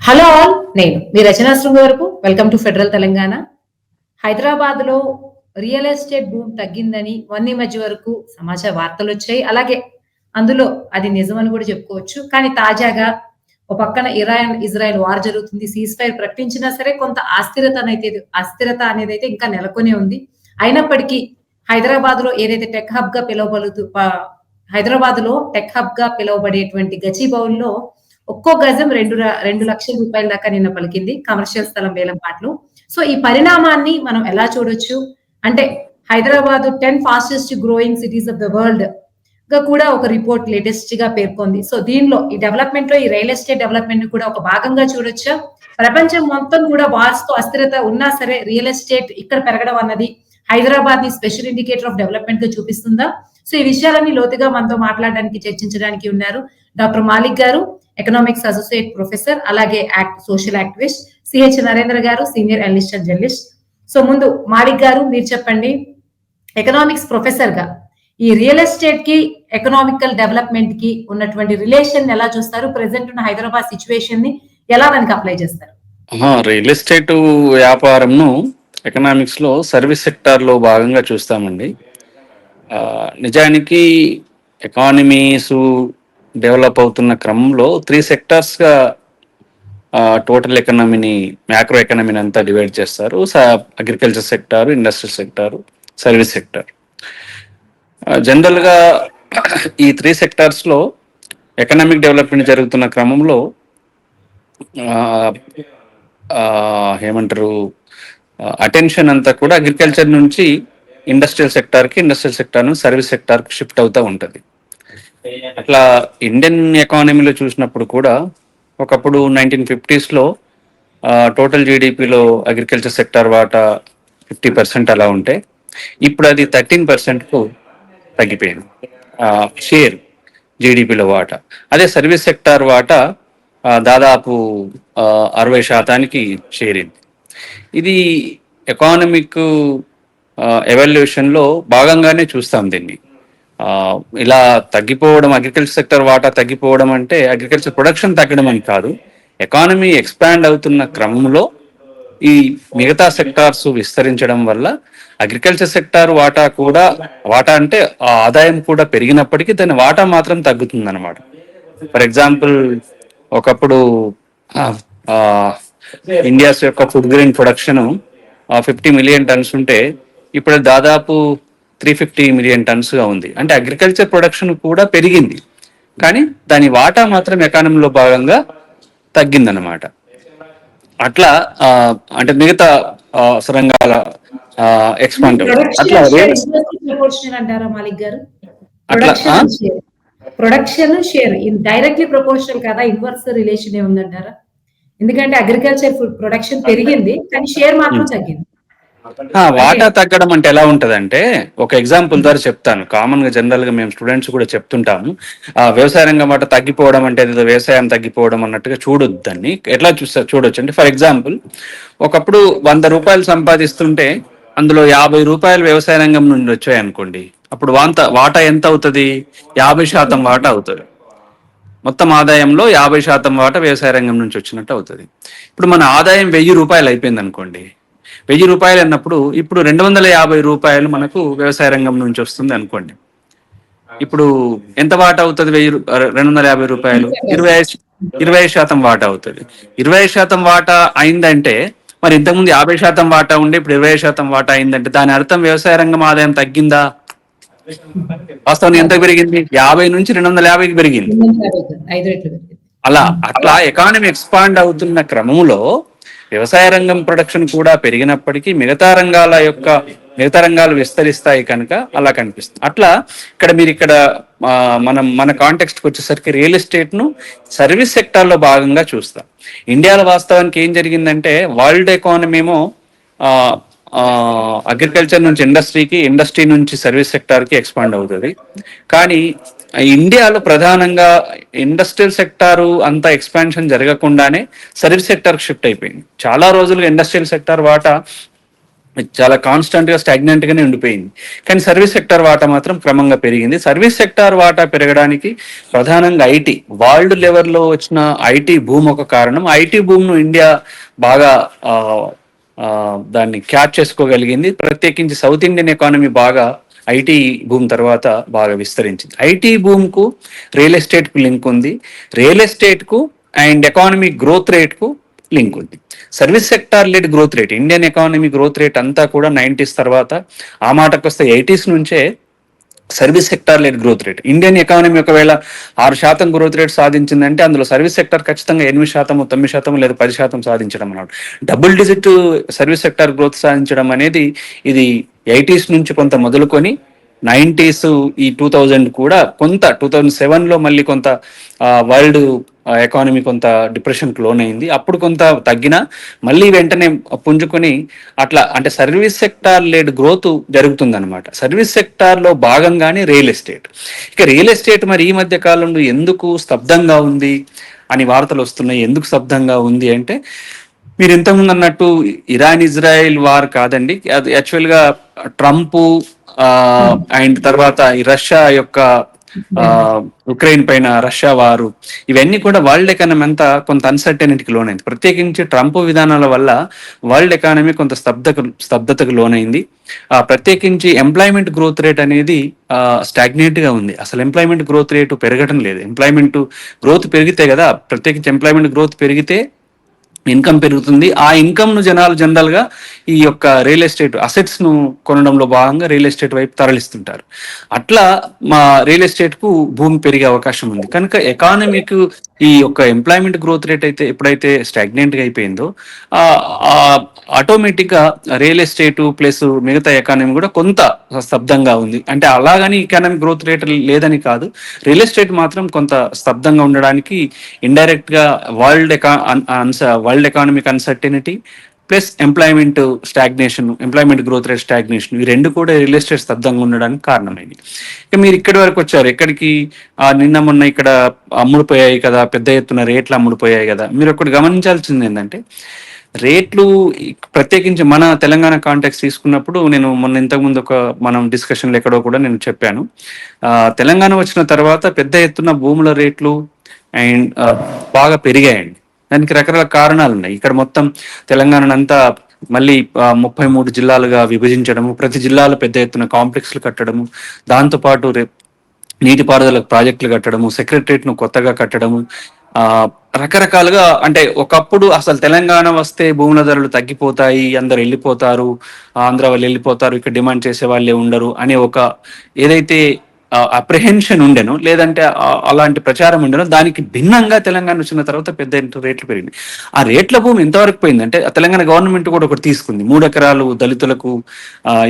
Hello all, నేను మీ రచనా శృంగ వరకు. Welcome to federal Telangana. Hyderabad లో రియల్ ఎస్టేట్ భూమి తగ్గిందని మొన్న మధ్య వరకు సమాచార వార్తలు వచ్చాయి. అలాగే అందులో అది నిజమని కూడా చెప్పుకోవచ్చు. కానీ తాజాగా ఒక పక్కన ఇరాన్ ఇజ్రాయెల్ వార్ జరుగుతుంది, సీజ్ ఫైర్ ప్రకటించినా సరే కొంత అస్థిరత అనేది అయితే ఇంకా నెలకొనే ఉంది. అయినప్పటికీ హైదరాబాద్ లో ఏదైతే టెక్ హబ్ గా హైదరాబాద్ లో టెక్ హబ్ గా పిలువబడేటువంటి గచ్చిబౌలిలో ఒక్కో గజం 2 లక్షల రూపాయల దాకా నిన్న పలికింది కమర్షియల్ స్థలం వేలం పాటలు. సో ఈ పరిణామాన్ని మనం ఎలా చూడొచ్చు అంటే, Hyderabad 10 fastest growing cities of the world గా కూడా ఒక రిపోర్ట్ లేటెస్ట్ గా పేర్కొంది. సో దీనిలో ఈ డెవలప్మెంట్ లో ఈ రియల్ ఎస్టేట్ డెవలప్మెంట్ కూడా ఒక భాగంగా చూడొచ్చా? ప్రపంచం మొత్తం కూడా వార్స్ తో అస్థిరత ఉన్నా సరే రియల్ ఎస్టేట్ ఇక్కడ పెరగడం అన్నది హైదరాబాద్ ని స్పెషల్ ఇండికేటర్ ఆఫ్ డెవలప్మెంట్ గా చూపిస్తుందా? సో ఈ విషయాలన్నీ లోతుగా మనతో మాట్లాడడానికి, చర్చించడానికి ఉన్నారు డాక్టర్ మాలిక్ గారు, ఎకనామిక్స్ అసోసియేట్ ప్రొఫెసర్, అలాగే సోషల్ యాక్టివిస్ట్, సిహెచ్ నరేంద్ర గారు, senior analyst and journalist. So ముందు మాలిక్ గారు, మీరు చెప్పండి, ఎకనామిక్స్ ప్రొఫెసర్ గా ఈ రియల్ ఎస్టేట్ కి ఎకనామికల్ డెవలప్మెంట్ కి ఉన్నటువంటి రిలేషన్ ఎలా చూస్తారు? ప్రెసెంట్ ఉన్న హైదరాబాద్ సిచ్యువేషన్ ని ఎలా దానికి అప్లై చేస్తారు? రియల్ ఎస్టేట్ వ్యాపారంను ఎకనామిక్స్ లో సర్వీస్ సెక్టార్ లో భాగంగా చూస్తామండి. నిజానికి ఎకానమీస్ డెవలప్ అవుతున్న క్రమంలో 3 సెక్టార్స్గా టోటల్ ఎకనామీని, మ్యాక్రో ఎకనామీని అంతా డివైడ్ చేస్తారు. Agriculture sector, industrial sector, service sector. జనరల్గా ఈ 3 సెక్టార్స్లో ఎకనామిక్ డెవలప్మెంట్ జరుగుతున్న క్రమంలో ఏమంటారు, అటెన్షన్ అంతా కూడా అగ్రికల్చర్ నుంచి ఇండస్ట్రియల్ సెక్టార్కి, ఇండస్ట్రియల్ సెక్టార్ నుంచి సర్వీస్ సెక్టార్కి షిఫ్ట్ అవుతూ ఉంటుంది. అట్లా ఇండియన్ ఎకానమీలో చూసినప్పుడు కూడా ఒకప్పుడు 1950s టోటల్ జీడిపిలో అగ్రికల్చర్ సెక్టార్ వాటా 50% అలా ఉంటే ఇప్పుడు అది 13%కు తగ్గిపోయింది షేర్ జీడిపిలో వాటా. అదే సర్వీస్ సెక్టార్ వాటా దాదాపు 60%కి చేరింది. ఇది ఎకానమిక్ ఎవల్యూషన్లో భాగంగానే చూస్తాం దీన్ని. ఇలా తగ్గిపోవడం, అగ్రికల్చర్ సెక్టర్ వాటా తగ్గిపోవడం అంటే అగ్రికల్చర్ ప్రొడక్షన్ తగ్గడం అని కాదు. ఎకానమీ ఎక్స్పాండ్ అవుతున్న క్రమంలో ఈ మిగతా సెక్టార్స్ విస్తరించడం వల్ల అగ్రికల్చర్ సెక్టార్ వాటా అంటే ఆదాయం కూడా పెరిగినప్పటికీ దాని వాటా మాత్రం తగ్గుతుంది అనమాట. ఫర్ ఎగ్జాంపుల్, ఒకప్పుడు ఇండియాస్ యొక్క food grain production 50 million tons ఉంటే ఇప్పుడు దాదాపు 350 మిలియన్ టన్స్గా ఉంది. అంటే అగ్రికల్చర్ ప్రొడక్షన్ కూడా పెరిగింది, కానీ దాని వాటా మాత్రం ఎకానమీలో భాగంగా తగ్గిందన్నమాట. అట్లా అంటే మిగతా రంగాల ఎక్స్పాండ్ అట్లా అంటారా మాలిక్ గారు? ప్రొడక్షన్ షేర్ డైరెక్ట్లీ ప్రపోర్షనల్ కదా, ఇన్వర్స్ రిలేషన్ ఉందంటారా? ఎందుకంటే అగ్రికల్చర్ ప్రొడక్షన్ పెరిగింది కానీ షేర్ మాత్రం తగ్గింది. వాటా తగ్గడం అంటే ఎలా ఉంటదంటే, ఒక ఎగ్జాంపుల్ ద్వారా చెప్తాను. కామన్ గా జనరల్ గా మేము స్టూడెంట్స్ కూడా చెప్తుంటాము, వ్యవసాయ రంగం వాటా తగ్గిపోవడం అంటే ఏదో వ్యవసాయం తగ్గిపోవడం అన్నట్టుగా చూడొద్దు. దాన్ని ఎట్లా చూడొచ్చు అంటే, ఫర్ ఎగ్జాంపుల్, ఒకప్పుడు 100 రూపాయలు సంపాదిస్తుంటే అందులో 50 రూపాయలు వ్యవసాయ రంగం నుండి వచ్చాయి అనుకోండి, అప్పుడు వాటా ఎంత అవుతుంది? 50% వాటా అవుతుంది. మొత్తం ఆదాయంలో 50% వాటా వ్యవసాయ రంగం నుంచి వచ్చినట్టు అవుతుంది. ఇప్పుడు మన ఆదాయం 1000 రూపాయలు అయిపోయింది అనుకోండి. 1000 రూపాయలు అన్నప్పుడు ఇప్పుడు 250 రూపాయలు మనకు వ్యవసాయ రంగం నుంచి వస్తుంది అనుకోండి. ఇప్పుడు ఎంత వాటా అవుతుంది? 250 రూపాయలు 25% వాటా అవుతుంది. 25% వాటా అయిందంటే, మరి ఇంతకుముందు 50% వాటా ఉండే ఇప్పుడు 25% వాటా అయిందంటే దాని అర్థం వ్యవసాయ రంగం ఆదాయం తగ్గిందా? వాస్తవానికి ఎంత పెరిగింది? 50 నుంచి 250కి పెరిగింది. అట్లా ఎకానమీ ఎక్స్పాండ్ అవుతున్న క్రమంలో వ్యవసాయ రంగం ప్రొడక్షన్ కూడా పెరిగినప్పటికీ మిగతా రంగాలు విస్తరిస్తాయి కనుక అలా కనిపిస్తుంది. అట్లా ఇక్కడ మన కాంటెక్స్ట్కి వచ్చేసరికి రియల్ ఎస్టేట్ ను సర్వీస్ సెక్టార్ లో భాగంగా చూస్తాం. ఇండియాలో వాస్తవానికి ఏం జరిగిందంటే, వరల్డ్ ఎకానమీ ఏమో అగ్రికల్చర్ నుంచి ఇండస్ట్రీకి, ఇండస్ట్రీ నుంచి సర్వీస్ సెక్టార్కి ఎక్స్పాండ్ అవుతుంది. కానీ ఇండియాలో ప్రధానంగా ఇండస్ట్రియల్ సెక్టారు అంత ఎక్స్పాన్షన్ జరగకుండానే సర్వీస్ సెక్టార్కి షిఫ్ట్ అయిపోయింది. చాలా రోజులుగా ఇండస్ట్రియల్ సెక్టార్ వాటా చాలా కాన్స్టెంట్ గా స్టాగ్నెంట్ గానే ఉండిపోయింది. కానీ సర్వీస్ సెక్టార్ వాటా మాత్రం క్రమంగా పెరిగింది. సర్వీస్ సెక్టార్ వాటా పెరగడానికి ప్రధానంగా ఐటీ, వరల్డ్ లెవెల్లో వచ్చిన ఐటీ భూమ్ ఒక కారణం. ఐటీ భూమ్ ను ఇండియా బాగా ఆ, ఆ, దాన్ని క్యాచ్ చేసుకోగలిగింది. ప్రత్యేకించి సౌత్ ఇండియన్ ఎకానమీ బాగా ఐటీ భూమ్ తర్వాత బాగా విస్తరించింది. ఐటీ భూమ్ కు రియల్ ఎస్టేట్ కు లింక్ ఉంది, రియల్ ఎస్టేట్ కు అండ్ ఎకానమిక్ గ్రోత్ రేట్ కు లింక్ ఉంది. Service sector led growth rate, Indian economy growth rate అంతా కూడా 90s తర్వాత, ఆ మాటకు వస్తే 80s నుంచే service sector led growth rate. Indian economy ఒకవేళ 6% గ్రోత్ రేట్ సాధించిందంటే అందులో సర్వీస్ సెక్టార్ ఖచ్చితంగా 8%, 9% లేదా 10% సాధించడం అన్నమాట. Double digit service sector growth సాధించడం అనేది ఇది 80s నుంచి కొంత మొదలుకొని 90s, ఈ 2000 కూడా కొంత 2007లో మళ్ళీ కొంత వరల్డ్ ఎకానమీ కొంత డిప్రెషన్కి లోన్ అయింది. అప్పుడు కొంత తగ్గినా మళ్ళీ వెంటనే పుంజుకొని అట్లా అంటే సర్వీస్ సెక్టార్ లెడ్ గ్రోత్ జరుగుతుంది అనమాట. సర్వీస్ సెక్టార్లో భాగంగానే రియల్ ఎస్టేట్. ఇక రియల్ ఎస్టేట్ మరి ఈ మధ్య కాలంలో ఎందుకు స్తబ్దంగా ఉంది అని వార్తలు వస్తున్నాయి. ఎందుకు స్తబ్దంగా ఉంది అంటే, మీరు ఇంతకుముందు అన్నట్టు ఇరాన్ ఇజ్రాయెల్ వార్ కాదండి, అది యాక్చువల్గా ట్రంప్ అండ్ తర్వాత ఈ రష్యా యొక్క ఉక్రెయిన్ పైన రష్యా వారు, ఇవన్నీ కూడా వరల్డ్ ఎకానమీ అంతా కొంత అన్సర్టెనిటీకి లోనైంది. ప్రత్యేకించి ట్రంప్ విధానాల వల్ల వరల్డ్ ఎకానమీ కొంత స్తబ్దతకు లోనైంది. ప్రత్యేకించి ఎంప్లాయ్మెంట్ గ్రోత్ రేట్ అనేది స్టాగ్నేట్ గా ఉంది. అసలు ఎంప్లాయ్మెంట్ గ్రోత్ రేటు పెరగడం లేదు. ఎంప్లాయ్మెంట్ గ్రోత్ పెరిగితే కదా, ప్రత్యేకించి ఎంప్లాయ్మెంట్ గ్రోత్ పెరిగితే ఇన్కమ్ పెరుగుతుంది. ఆ ఇన్కమ్ ను జనాలు జనరల్ గా ఈ యొక్క రియల్ ఎస్టేట్ అసెట్స్ ను కొనడంలో భాగంగా రియల్ ఎస్టేట్ వైపు తరలిస్తుంటారు. అట్లా మా రియల్ ఎస్టేట్ కు భూమి పెరిగే అవకాశం ఉంది. కనుక ఎకానమీకి ఈ యొక్క ఎంప్లాయ్మెంట్ గ్రోత్ రేట్ అయితే ఎప్పుడైతే స్టాగ్నెంట్ గా అయిపోయిందో ఆటోమేటిక్ గా రియల్ ఎస్టేట్ ప్లస్ మిగతా ఎకానమీ కూడా కొంత స్తబ్దంగా ఉంది. అంటే అలాగని ఎకానమిక్ గ్రోత్ రేట్ లేదని కాదు, రియల్ ఎస్టేట్ మాత్రం కొంత స్తబ్దంగా ఉండడానికి ఇండైరెక్ట్ గా world economic uncertainty plus employment stagnation, employment growth rate stagnation, ఈ రెండు కూడా రియల్ ఎస్టేట్ స్తబ్దంగా ఉండడానికి కారణమైంది. ఇక మీరు ఇక్కడి వరకు వచ్చారు. ఎక్కడికి? నిన్న మొన్న ఇక్కడ అమ్ముడుపోయాయి కదా, పెద్ద ఎత్తున రేట్లు అమ్ముడుపోయాయి కదా. మీరు ఒకటి గమనించాల్సింది ఏంటంటే, రేట్లు ప్రత్యేకించి మన తెలంగాణ కాంటెక్స్ తీసుకున్నప్పుడు, నేను మొన్న ఇంతకుముందు మనం డిస్కషన్లు ఎక్కడో కూడా నేను చెప్పాను, తెలంగాణ వచ్చిన తర్వాత పెద్ద ఎత్తున భూముల రేట్లు అండ్ బాగా పెరిగాయండి. దానికి రకరకాల కారణాలు ఉన్నాయి. ఇక్కడ మొత్తం తెలంగాణనంతా మళ్ళీ 33 జిల్లాలుగా విభజించడము, ప్రతి జిల్లాలో పెద్ద ఎత్తున కాంప్లెక్స్లు కట్టడము, దాంతోపాటు నీటిపారుదల ప్రాజెక్టులు కట్టడము, సెక్రటరేట్ ను కొత్తగా కట్టడము, రకరకాలుగా. అంటే ఒకప్పుడు అసలు తెలంగాణ వస్తే భూముల ధరలు తగ్గిపోతాయి, అందరు వెళ్ళిపోతారు, ఆంధ్ర వాళ్ళు వెళ్ళిపోతారు, ఇక్కడ డిమాండ్ చేసే వాళ్ళే ఉండరు అనే ఒక ఏదైతే అప్రిహెన్షన్ ఉండెనో, లేదంటే అలాంటి ప్రచారం ఉండెనో, దానికి భిన్నంగా తెలంగాణ వచ్చిన తర్వాత పెద్ద రేట్లు పెరిగింది. ఆ రేట్ల భూమి ఎంతవరకు పోయిందంటే, తెలంగాణ గవర్నమెంట్ కూడా ఒకటి తీసుకుంది, 3 ఎకరాలు దళితులకు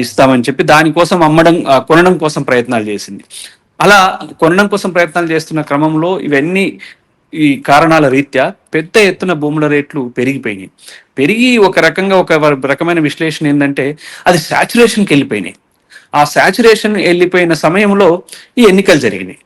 ఇస్తామని చెప్పి దానికోసం కొనడం కోసం ప్రయత్నాలు చేసింది. అలా కొనడం కోసం ప్రయత్నాలు చేస్తున్న క్రమంలో ఇవన్నీ ఈ కారణాల రీత్యా పెద్ద ఎత్తున భూముల రేట్లు పెరిగి ఒక రకమైన విశ్లేషణ ఏంటంటే, అది సాచురేషన్కి వెళ్ళిపోయినాయి. ఆ సాచురేషన్ వెళ్ళిపోయిన సమయంలో ఈ ఎన్నికలు జరిగినాయి.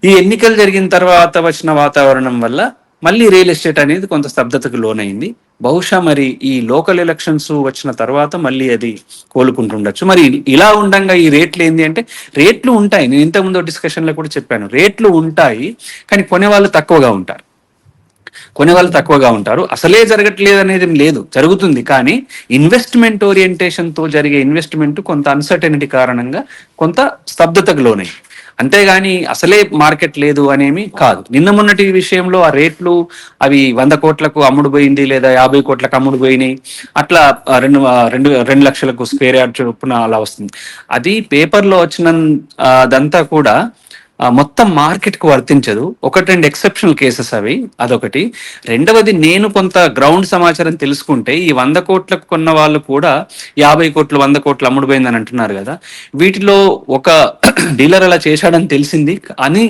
ఈ ఎన్నికలు జరిగిన తర్వాత వచ్చిన వాతావరణం వల్ల మళ్ళీ రియల్ ఎస్టేట్ అనేది కొంత స్తబ్దతకు లోనైంది. బహుశా మరి ఈ లోకల్ ఎలక్షన్స్ వచ్చిన తర్వాత మళ్ళీ అది కోలుకుంటుండొచ్చు. మరి ఇలా ఉండంగా ఈ రేట్లు ఏంది అంటే, రేట్లు ఉంటాయి, నేను ఇంతకుముందు డిస్కషన్లో కూడా చెప్పాను, రేట్లు ఉంటాయి కానీ కొనేవాళ్ళు తక్కువగా ఉంటారు. అసలే జరగట్లేదు అనేది లేదు, జరుగుతుంది. కానీ ఇన్వెస్ట్మెంట్ ఓరియంటేషన్ తో జరిగే ఇన్వెస్ట్మెంట్ కొంత అన్సర్టెనిటీ కారణంగా కొంత స్తబ్దతకు లోనై, అంతేగాని అసలే మార్కెట్ లేదు అనేమి కాదు. నిన్న మొన్నటి విషయంలో ఆ రేట్లు అవి 100 కోట్లకు అమ్ముడు పోయింది, లేదా 50 కోట్లకు అమ్ముడు పోయినాయి, అట్లా 2 లక్షలకు స్క్వేర్ యార్డ్ చొప్పున అలా వస్తుంది. అది పేపర్లో వచ్చిన అదంతా కూడా మొత్తం మార్కెట్ కు వర్తించదు. 1-2 ఎక్సెప్షనల్ కేసెస్ అవి, అదొకటి. రెండవది, నేను కొంత గ్రౌండ్ సమాచారం తెలుసుకుంటే ఈ 100 కోట్లకు కొన్న వాళ్ళు కూడా 50 కోట్లు 100 కోట్లు అమ్ముడుపోయిందని అంటున్నారు కదా. వీటిలో ఒక డీలర్ అలా చేశాడని తెలిసింది, అని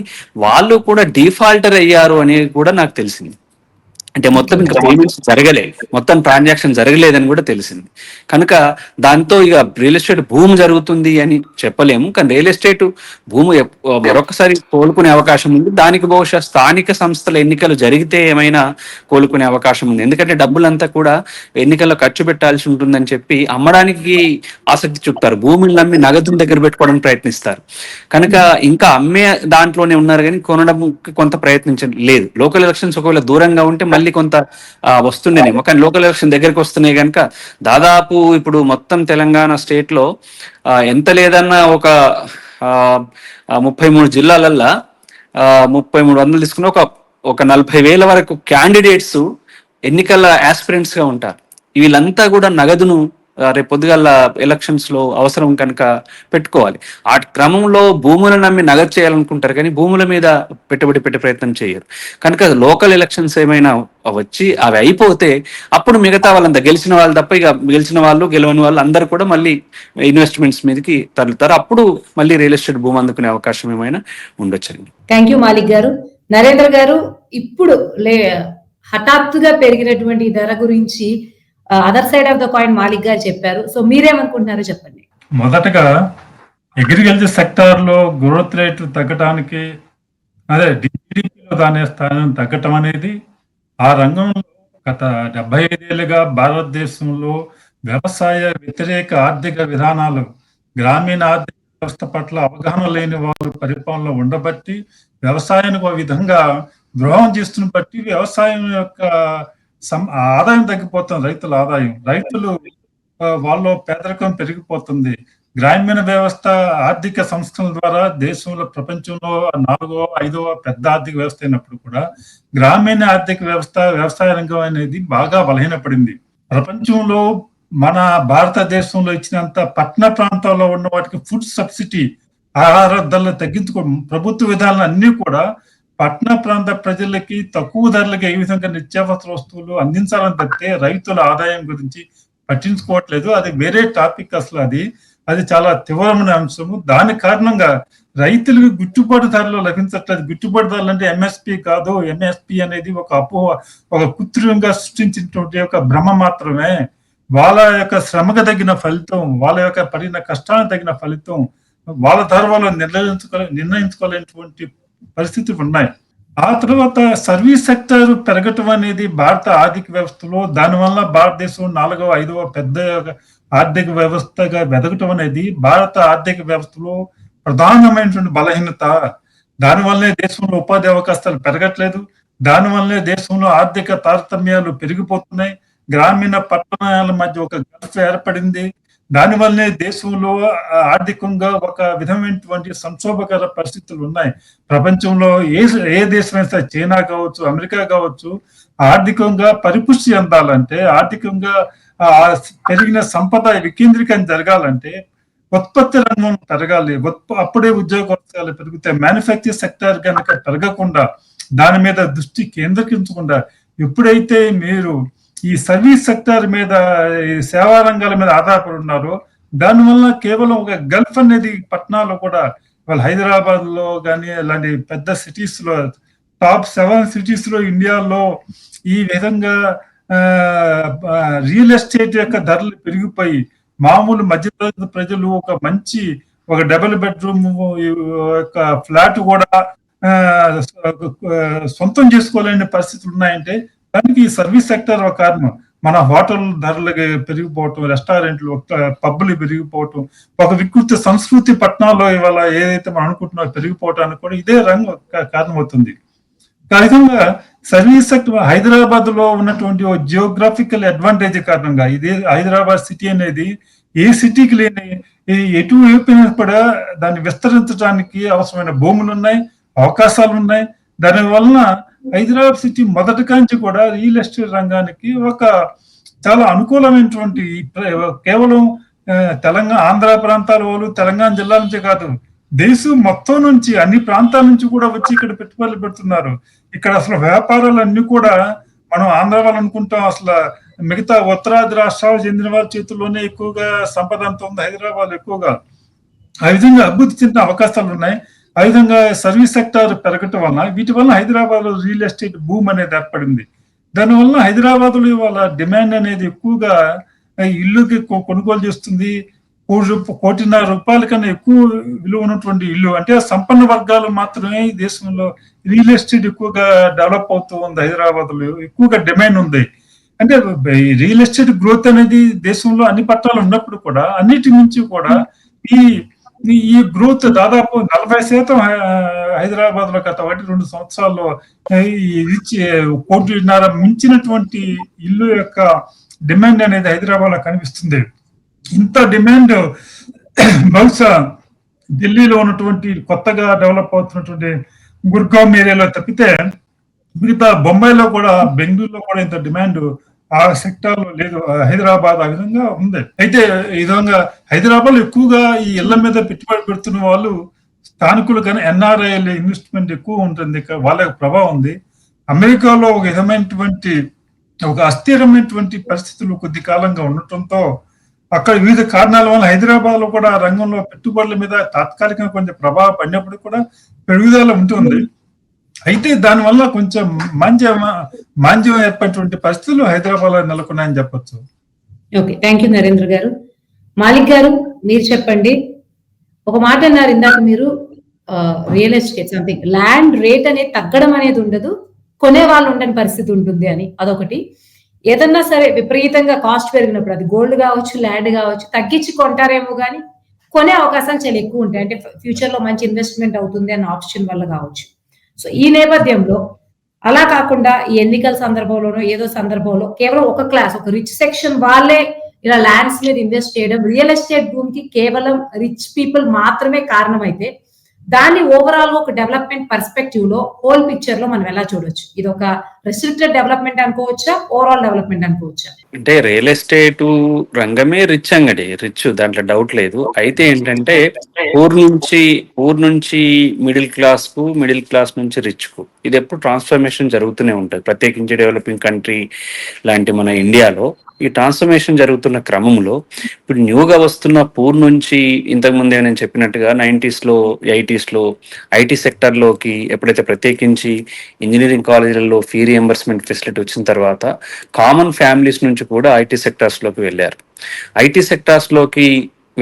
వాళ్ళు కూడా డిఫాల్టర్ అయ్యారు అనేది కూడా నాకు తెలిసింది. అంటే మొత్తం ఇంకా పేమెంట్స్ జరగలే, మొత్తం ట్రాన్సాక్షన్ జరగలేదని కూడా తెలిసింది. కనుక దాంతో ఇక రియల్ ఎస్టేట్ భూమి జరుగుతుంది అని చెప్పలేము. కానీ రియల్ ఎస్టేట్ భూమి మరొకసారి కోలుకునే అవకాశం ఉంది. దానికి బహుశా స్థానిక సంస్థల ఎన్నికలు జరిగితే ఏమైనా కోలుకునే అవకాశం ఉంది. ఎందుకంటే డబ్బులంతా కూడా ఎన్నికల్లో ఖర్చు పెట్టాల్సి ఉంటుందని చెప్పి అమ్మడానికి ఆసక్తి చూపుతారు, భూమిని నమ్మి నగదుని దగ్గర పెట్టుకోవడానికి ప్రయత్నిస్తారు. కనుక ఇంకా అమ్మే దాంట్లోనే ఉన్నారు కానీ కొనడానికి కొంత ప్రయత్నించలేదు. లోకల్ ఎలక్షన్స్ ఒకవేళ దూరంగా ఉంటే మళ్ళీ కొంత వస్తుండేనేమో, కానీ లోకల్ ఎలక్షన్ దగ్గరికి వస్తున్నాయి కనుక దాదాపు ఇప్పుడు మొత్తం తెలంగాణ స్టేట్ లో ఎంత లేదన్నా ఒక 33 జిల్లాలల్లా 3300 తీసుకున్న ఒక 40,000 వరకు క్యాండిడేట్స్ ఎన్నికల ఆస్పిరెంట్స్ గా ఉంటారు. వీళ్ళంతా కూడా నగదును రేపు పొద్దుగాల ఎలక్షన్స్ లో అవసరం కనుక పెట్టుకోవాలి. ఆ క్రమంలో భూములను నమ్మి నగదు చేయాలనుకుంటారు కానీ భూముల మీద పెట్టుబడి పెట్టే ప్రయత్నం చేయరు. కనుక లోకల్ ఎలక్షన్స్ ఏమైనా వచ్చి అవి అయిపోతే అప్పుడు మిగతా వాళ్ళంతా గెలిచిన వాళ్ళు తప్ప ఇక గెలిచిన వాళ్ళు గెలవని వాళ్ళు అందరూ కూడా మళ్ళీ ఇన్వెస్ట్మెంట్స్ మీదకి తరలుతారు. అప్పుడు మళ్ళీ రియల్ ఎస్టేట్ భూమి అందుకునే అవకాశం ఏమైనా ఉండొచ్చండి. థ్యాంక్ యూ మాలిక్ గారు. నరేంద్ర గారు, ఇప్పుడు హఠాత్తుగా పెరిగినటువంటి ధర గురించి other side of the coin Malik గారు చెప్పారు. సో మీరేమనుకుంటున్నారో చెప్పండి. మొదటగా అగ్రికల్చర్ సెక్టార్ లో గ్రోత్ రేట్ తగ్గడానికి, అదే డిజిడిపిలో దాని స్థానం తగ్గటం అనేది ఆ రంగంలో గత 75 ఏళ్ళుగా భారతదేశంలో వ్యవసాయ వ్యతిరేక ఆర్థిక విధానాలు, గ్రామీణ ఆర్థిక వ్యవస్థ పట్ల అవగాహన లేని వారు పరిపాలనలో ఉండబట్టి, వ్యవసాయానికి ఒక విధంగా ద్రోహం చేస్తున్న బట్టి వ్యవసాయం యొక్క ఆదాయం తగ్గిపోతుంది. రైతుల ఆదాయం, రైతులు వాళ్ళు పేదరికం పెరిగిపోతుంది. గ్రామీణ వ్యవస్థ ఆర్థిక సంస్థల ద్వారా దేశంలో ప్రపంచంలో 4వ 5వ పెద్ద ఆర్థిక వ్యవస్థ అయినప్పుడు కూడా గ్రామీణ ఆర్థిక వ్యవస్థ, వ్యవసాయ రంగం అనేది బాగా బలహీనపడింది. ప్రపంచంలో మన భారతదేశంలో ఇచ్చినంత పట్టణ ప్రాంతాల్లో ఉన్న వాటికి ఫుడ్ సబ్సిడీ, ఆహార ధరలు తగ్గించుకోవడం, ప్రభుత్వ విధానాలు అన్ని కూడా పట్టణ ప్రాంత ప్రజలకి తక్కువ ధరలకి ఏ విధంగా నిత్యావసర వస్తువులు అందించాలని తప్పితే రైతుల ఆదాయం గురించి పట్టించుకోవట్లేదు. అది వేరే టాపిక్. అసలు అది చాలా తీవ్రమైన అంశము. దాని కారణంగా రైతులకు గిట్టుబాటు ధరలు లభించట్లేదు. గిట్టుబాటు ధరలు అంటే ఎంఎస్పి కాదు. ఎంఎస్పి అనేది ఒక అపోహ, ఒక కృత్రిమంగా సృష్టించినటువంటి ఒక భ్రమ మాత్రమే. వాళ్ళ యొక్క శ్రమకు తగిన ఫలితం, వాళ్ళ యొక్క పడిన కష్టానికి తగిన ఫలితం వాళ్ళ ధర వాళ్ళు నిర్ణయించుకోలేనటువంటి పరిస్థితులు ఉన్నాయి. ఆ తర్వాత సర్వీస్ సెక్టర్ పెరగటం అనేది భారత ఆర్థిక వ్యవస్థలో, దానివల్ల భారతదేశం 4వ 5వ పెద్ద ఆర్థిక వ్యవస్థగా వెదగటం అనేది భారత ఆర్థిక వ్యవస్థలో ప్రధానమైనటువంటి బలహీనత. దానివల్లే దేశంలో ఉపాధి అవకాశాలు పెరగట్లేదు. దానివల్లే దేశంలో ఆర్థిక తారతమ్యాలు పెరిగిపోతున్నాయి. గ్రామీణ పట్టణాల మధ్య ఒక గల్ఫ్ ఏర్పడింది. దానివల్లనే దేశంలో ఆర్థికంగా ఒక విధమైనటువంటి సంక్షోభకర పరిస్థితులు ఉన్నాయి. ప్రపంచంలో ఏ దేశమైనా, చైనా కావచ్చు, అమెరికా కావచ్చు, ఆర్థికంగా పరిపుష్టి చెందాలంటే, ఆర్థికంగా పెరిగిన సంపద వికేంద్రీకరణ జరగాలంటే ఉత్పత్తి రంగం పెరగాలి. అప్పుడే ఉద్యోగాలు పెరుగుతాయి. మ్యానుఫ్యాక్చరింగ్ సెక్టర్ కనుక పెరగకుండా, దాని మీద దృష్టి కేంద్రీకరించకుండా ఎప్పుడైతే మీరు ఈ సర్వీస్ సెక్టర్ మీద, ఈ సేవా రంగాల మీద ఆధారపడి ఉన్నారో, దానివల్ల కేవలం ఒక గల్ఫ్ అనేది పట్టణాలు కూడా, వాళ్ళు హైదరాబాద్ లో కానీ ఇలాంటి పెద్ద సిటీస్ లో, టాప్ 7 సిటీస్ లో ఇండియాలో ఈ విధంగా రియల్ ఎస్టేట్ యొక్క ధరలు పెరిగిపోయి మామూలు మధ్యతరగతి ప్రజలు ఒక డబుల్ బెడ్రూమ్ యొక్క ఫ్లాట్ కూడా సొంతం చేసుకోలేని పరిస్థితులు ఉన్నాయంటే దానికి సర్వీస్ సెక్టర్ ఒక కారణం. మన హోటల్ ధరలు పెరిగిపోవటం, రెస్టారెంట్లు, పబ్బులు పెరిగిపోవటం, ఒక వికృతి సంస్కృతి పట్టణాల్లో ఇవాళ ఏదైతే మనం అనుకుంటున్నారో పెరిగిపోవటానికి కూడా ఇదే రంగం కారణమవుతుంది. ఆ విధంగా సర్వీస్ సెక్టర్ హైదరాబాద్ లో ఉన్నటువంటి జియోగ్రాఫికల్ అడ్వాంటేజ్ కారణంగా, ఇదే హైదరాబాద్ సిటీ అనేది ఏ సిటీకి లేని, ఎటువైపు కూడా దాన్ని విస్తరించడానికి అవసరమైన భూములు ఉన్నాయి, అవకాశాలు ఉన్నాయి. దాని వలన హైదరాబాద్ సిటీ మొదటి కాంచి కూడా రియల్ ఎస్టేట్ రంగానికి ఒక చాలా అనుకూలమైనటువంటి, కేవలం ఆంధ్ర ప్రాంతాల వాళ్ళు, తెలంగాణ జిల్లా నుంచే కాదు, దేశం మొత్తం నుంచి, అన్ని ప్రాంతాల నుంచి కూడా వచ్చి ఇక్కడ పెట్టుబడులు పెడుతున్నారు. ఇక్కడ అసలు వ్యాపారాలన్నీ కూడా మనం ఆంధ్ర వాళ్ళు అనుకుంటాం, అసలు మిగతా ఉత్తరాది రాష్ట్రాలు చెందిన వారి చేతుల్లోనే ఎక్కువగా సంపద అంత ఉంది, హైదరాబాద్ ఎక్కువగా. ఆ విధంగా అభివృద్ధి చెందిన అవకాశాలు ఉన్నాయి. ఆ విధంగా సర్వీస్ సెక్టర్ పెరగటం వలన, వీటి వల్ల హైదరాబాద్ లో రియల్ ఎస్టేట్ భూమి అనేది ఏర్పడింది. దానివల్ల హైదరాబాద్లో ఇవాళ డిమాండ్ అనేది ఎక్కువగా ఇల్లుకి కొనుగోలు చేస్తుంది. 1,50,00,000 రూపాయల కన్నా ఎక్కువ విలువ ఉన్నటువంటి ఇల్లు, అంటే సంపన్న వర్గాలు మాత్రమే ఈ దేశంలో రియల్ ఎస్టేట్ ఎక్కువగా డెవలప్ అవుతూ ఉంది. హైదరాబాద్లో ఎక్కువగా డిమాండ్ ఉంది. అంటే రియల్ ఎస్టేట్ గ్రోత్ అనేది దేశంలో అన్ని పట్టాలు ఉన్నప్పుడు కూడా అన్నిటి నుంచి కూడా ఈ ఈ గ్రోత్ దాదాపు 40% హైదరాబాద్ లో గత 1-2 సంవత్సరాల్లో ఈ రిచ్ 1,50,00,000 మించినటువంటి ఇల్లు యొక్క డిమాండ్ అనేది హైదరాబాద్ లో కనిపిస్తుంది. ఇంత డిమాండ్ బహుశా ఢిల్లీలో ఉన్నటువంటి కొత్తగా డెవలప్ అవుతున్నటువంటి గుర్గాం ఏరియాలో తప్పితే మిగతా బొంబాయిలో కూడా, బెంగళూరులో కూడా ఇంత డిమాండ్ ఆ సెక్టార్ లో లేదు. హైదరాబాద్ ఆ విధంగా ఉంది. అయితే ఈ విధంగా హైదరాబాద్ లో ఎక్కువగా ఈ ఇళ్ల మీద పెట్టుబడి పెడుతున్న వాళ్ళు స్థానికులు, కానీ ఎన్ఆర్ఐల ఇన్వెస్ట్మెంట్ ఎక్కువ ఉంటుంది, వాళ్ళ ప్రభావం ఉంది. అమెరికాలో ఒక విధమైనటువంటి ఒక అస్థిరమైనటువంటి పరిస్థితులు కొద్ది కాలంగా ఉండటంతో అక్కడ వివిధ కారణాల వల్ల హైదరాబాద్ లో కూడా రంగంలో పెట్టుబడుల మీద తాత్కాలికంగా కొంచెం ప్రభావం పడినప్పుడు కూడా పెరుగుదల ఉంటుంది. అయితే దానివల్ల కొంచెం మాంద్యం ఏర్పడినటువంటి పరిస్థితులు హైదరాబాద్ లో నెలకొన్నాయని చెప్పొచ్చు. ఓకే, థ్యాంక్ యూ నరేంద్ర గారు. మాలిక్ గారు, మీరు చెప్పండి. ఒక మాట అన్నారు ఇందాక మీరు, real estate something land rate అనేది తగ్గడం అనేది ఉండదు, కొనే వాళ్ళు ఉండని పరిస్థితి ఉంటుంది అని. అదొకటి. ఏదన్నా సరే విపరీతంగా కాస్ట్ పెరిగినప్పుడు, అది గోల్డ్ కావచ్చు, ల్యాండ్ కావచ్చు, తగ్గించి కొంటారేమో కానీ కొనే అవకాశాలు చాలా ఎక్కువ ఉంటాయి. అంటే ఫ్యూచర్ లో మంచి ఇన్వెస్ట్మెంట్ అవుతుంది అన్న ఆప్షన్ వల్ల కావచ్చు. సో ఈ నేపథ్యంలో అలా కాకుండా ఈ ఎన్నికల సందర్భంలోనో ఏదో సందర్భంలో కేవలం ఒక క్లాస్, ఒక రిచ్ సెక్షన్ వాళ్ళే ఇలా ల్యాండ్స్ మీద ఇన్వెస్ట్ చేయడం, రియల్ ఎస్టేట్ భూమ్ కి కేవలం రిచ్ పీపుల్ మాత్రమే కారణమైతే దాన్ని ఓవరాల్ ఒక డెవలప్మెంట్ పర్స్పెక్టివ్ లో, హోల్ పిక్చర్ లో మనం ఎలా చూడొచ్చు? ఇది ఒక రెస్ట్రిక్టెడ్ డెవలప్మెంట్ అనుకోవచ్చా, ఓవరాల్ డెవలప్మెంట్ అనుకోవచ్చా? అంటే రియల్ ఎస్టేట్ రంగమే రిచ్ అంగడి, రిచ్, దాంట్లో డౌట్ లేదు. అయితే ఏంటంటే ఊరు నుంచి మిడిల్ క్లాస్ కు, మిడిల్ క్లాస్ నుంచి రిచ్ కు ఇది ఎప్పుడు ట్రాన్స్ఫర్మేషన్ జరుగుతూనే ఉంటుంది. ప్రత్యేకించి డెవలపింగ్ కంట్రీ లాంటి మన ఇండియాలో ఈ ట్రాన్స్ఫర్మేషన్ జరుగుతున్న క్రమంలో ఇప్పుడు న్యూగా వస్తున్న పూర్ నుంచి, ఇంతకుముందే నేను చెప్పినట్టుగా 90s లో 80s లో ఐటీ సెక్టర్లోకి ఎప్పుడైతే ప్రత్యేకించి ఇంజనీరింగ్ కాలేజీలలో ఫీ రియంబర్స్మెంట్ ఫెసిలిటీ వచ్చిన తర్వాత కామన్ ఫ్యామిలీస్ నుంచి కూడా ఐటీ సెక్టార్స్లోకి వెళ్ళారు. ఐటీ సెక్టార్స్లోకి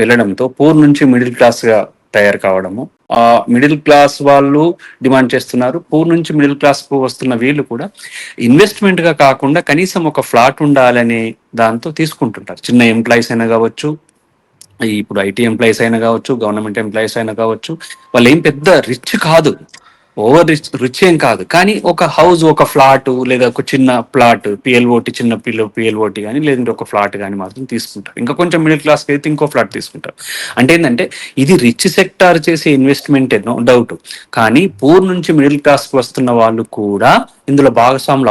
వెళ్ళడంతో పూర్ నుంచి మిడిల్ క్లాస్గా తయారు కావడము, ఆ మిడిల్ క్లాస్ వాళ్ళు డిమాండ్ చేస్తున్నారు. పూర్ నుంచి మిడిల్ క్లాస్ కు వస్తున్న వీళ్ళు కూడా ఇన్వెస్ట్మెంట్ గా కాకుండా కనీసం ఒక ఫ్లాట్ ఉండాలనే దాంతో తీసుకుంటుంటారు. చిన్న ఎంప్లాయీస్ అయినా కావచ్చు, ఇప్పుడు ఐటీ ఎంప్లాయీస్ అయినా కావచ్చు, గవర్నమెంట్ ఎంప్లాయీస్ అయినా కావచ్చు, వాళ్ళు ఏం పెద్ద రిచ్ కాదు, ఓవర్ రిచ్ ఏం కాదు, కానీ ఒక హౌస్, ఒక ఫ్లాట్ లేదా ఒక చిన్న ప్లాట్, పిఎల్ఓటి, చిన్న పిఎల్ఓటి కానీ లేదంటే ఒక ఫ్లాట్ కానీ మాత్రం తీసుకుంటారు. ఇంకా కొంచెం మిడిల్ క్లాస్కి అయితే ఇంకో ఫ్లాట్ తీసుకుంటారు. అంటే ఏంటంటే ఇది రిచ్ సెక్టార్ చేసే ఇన్వెస్ట్మెంట్ నో డౌట్, కానీ పూర్ నుంచి మిడిల్ క్లాస్కి వస్తున్న వాళ్ళు కూడా ఇందులో భాగస్వాములు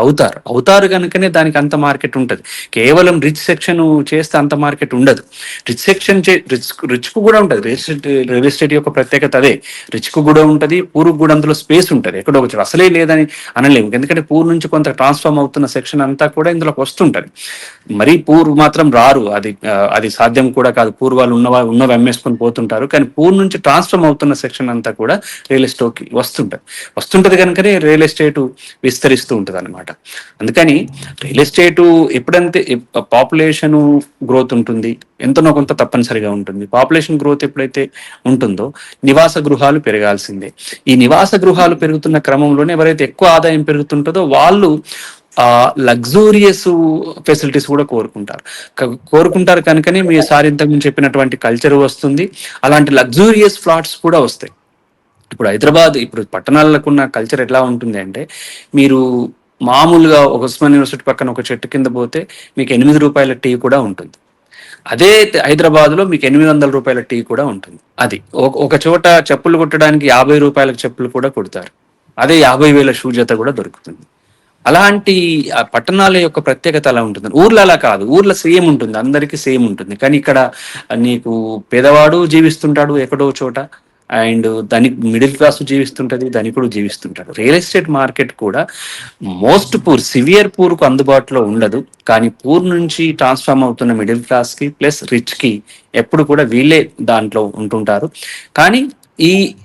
అవుతారు కనుకనే దానికి అంత మార్కెట్ ఉంటుంది. కేవలం రిచ్ సెక్షన్ చేస్తే అంత మార్కెట్ ఉండదు. రిచ్ సెక్షన్ రిచ్ కు కూడా ఉంటుంది. రియల్ ఎస్టేట్ యొక్క ప్రత్యేకత అదే, రిచ్ కు కూడా ఉంటుంది, పూర్కు కూడా అందులో స్పేస్ ఉంటుంది. ఎక్కడో వచ్చి అసలే లేదని అనలేము, ఎందుకంటే పూర్ నుంచి కొంత ట్రాన్స్ఫార్మ్ అవుతున్న సెక్షన్ అంతా కూడా ఇందులోకి వస్తుంటది. మరీ పూర్ మాత్రం రారు, అది సాధ్యం కూడా కాదు. పూర్ వాళ్ళు ఉన్నవి అమ్మేసుకొని పోతుంటారు, కానీ పూర్ నుంచి ట్రాన్స్ఫార్మ్ అవుతున్న సెక్షన్ అంతా కూడా రియల్ ఎస్టేట్కి వస్తుంటది కనుకనే రియల్ ఎస్టేట్ విస్తరిస్తూ ఉంటుంది అనమాట. అందుకని రియల్ ఎస్టేట్ ఎప్పుడంతే పాపులేషన్ గ్రోత్ ఉంటుంది, ఎంతనో కొంత తప్పనిసరిగా ఉంటుంది. పాపులేషన్ గ్రోత్ ఎప్పుడైతే ఉంటుందో నివాస గృహాలు పెరగాల్సిందే. ఈ నివాస గృహాలు పెరుగుతున్న క్రమంలోనే ఎవరైతే ఎక్కువ ఆదాయం పెరుగుతుంటుందో వాళ్ళు లగ్జూరియస్ ఫెసిలిటీస్ కూడా కోరుకుంటారు కనుకనే మీ సార్ ఇంతకుముందు చెప్పినటువంటి కల్చర్ వస్తుంది. అలాంటి లగ్జూరియస్ ఫ్లాట్స్ కూడా వస్తాయి. ఇప్పుడు హైదరాబాద్, ఇప్పుడు పట్టణాలకు ఉన్న కల్చర్ ఎట్లా ఉంటుంది అంటే, మీరు మామూలుగా ఒక ఉస్మాన్ యూనివర్సిటీ పక్కన ఒక చెట్టు కింద పోతే మీకు 8 రూపాయల టీ కూడా ఉంటుంది. అదే హైదరాబాద్లో మీకు 800 రూపాయల టీ కూడా ఉంటుంది. అది ఒక చోట చెప్పులు కుట్టడానికి 50 రూపాయలకు చెప్పులు కూడా కుడతారు. అదే 50,000 షూ జత కూడా దొరుకుతుంది. అలాంటి పట్టణాల యొక్క ప్రత్యేకత అలా ఉంటుంది. ఊర్లో అలా కాదు, ఊర్లో సేమ్ ఉంటుంది, అందరికీ సేమ్ ఉంటుంది. కానీ ఇక్కడ నీకు పేదవాడు జీవిస్తుంటాడు ఎక్కడో చోట, అండ్ ధనిక మిడిల్ క్లాస్ జీవిస్తుంటది, ధనికుడు జీవిస్తుంటాడు. రియల్ ఎస్టేట్ మార్కెట్ కూడా మోస్ట్ పూర్, సివియర్ పూర్కు అందుబాటులో ఉండదు, కానీ పూర్ నుంచి ట్రాన్స్ఫార్మ్ అవుతున్న మిడిల్ క్లాస్కి ప్లస్ రిచ్కి ఎప్పుడు కూడా వీళ్ళే దాంట్లో ఉంటుంటారు. కానీ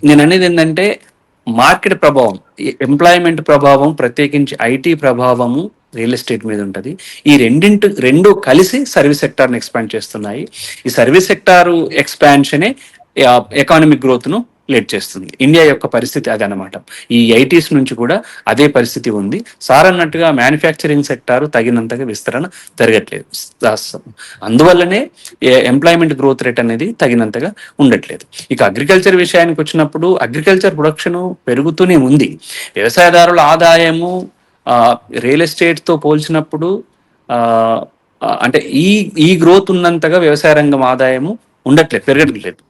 నేను అనేది ఏంటంటే మార్కెట్ ప్రభావం, ఎంప్లాయ్మెంట్ ప్రభావం, ప్రత్యేకించి ఐటీ ప్రభావము రియల్ ఎస్టేట్ మీద ఉంటుంది. ఈ రెండు కలిసి సర్వీస్ సెక్టార్ని ఎక్స్పాండ్ చేస్తున్నాయి. ఈ సర్వీస్ సెక్టారు ఎక్స్పాన్షనే ఎకానమిక్ గ్రోత్ను లీడ్ చేస్తుంది. ఇండియా యొక్క పరిస్థితి అదనమాట. ఈ ఐటీస్ నుంచి కూడా అదే పరిస్థితి ఉంది. సార్ అన్నట్టుగా మ్యానుఫ్యాక్చరింగ్ సెక్టారు తగినంతగా విస్తరణ జరగట్లేదు. అందువల్లనే ఎంప్లాయ్మెంట్ గ్రోత్ రేట్ అనేది తగినంతగా ఉండట్లేదు. ఇక అగ్రికల్చర్ విషయానికి వచ్చినప్పుడు అగ్రికల్చర్ ప్రొడక్షన్ పెరుగుతూనే ఉంది. వ్యవసాయదారుల ఆదాయము రియల్ ఎస్టేట్తో పోల్చినప్పుడు అంటే ఈ గ్రోత్ ఉన్నంతగా వ్యవసాయ రంగం ఆదాయము ఉండట్లేదు, పెరగట్లేదు.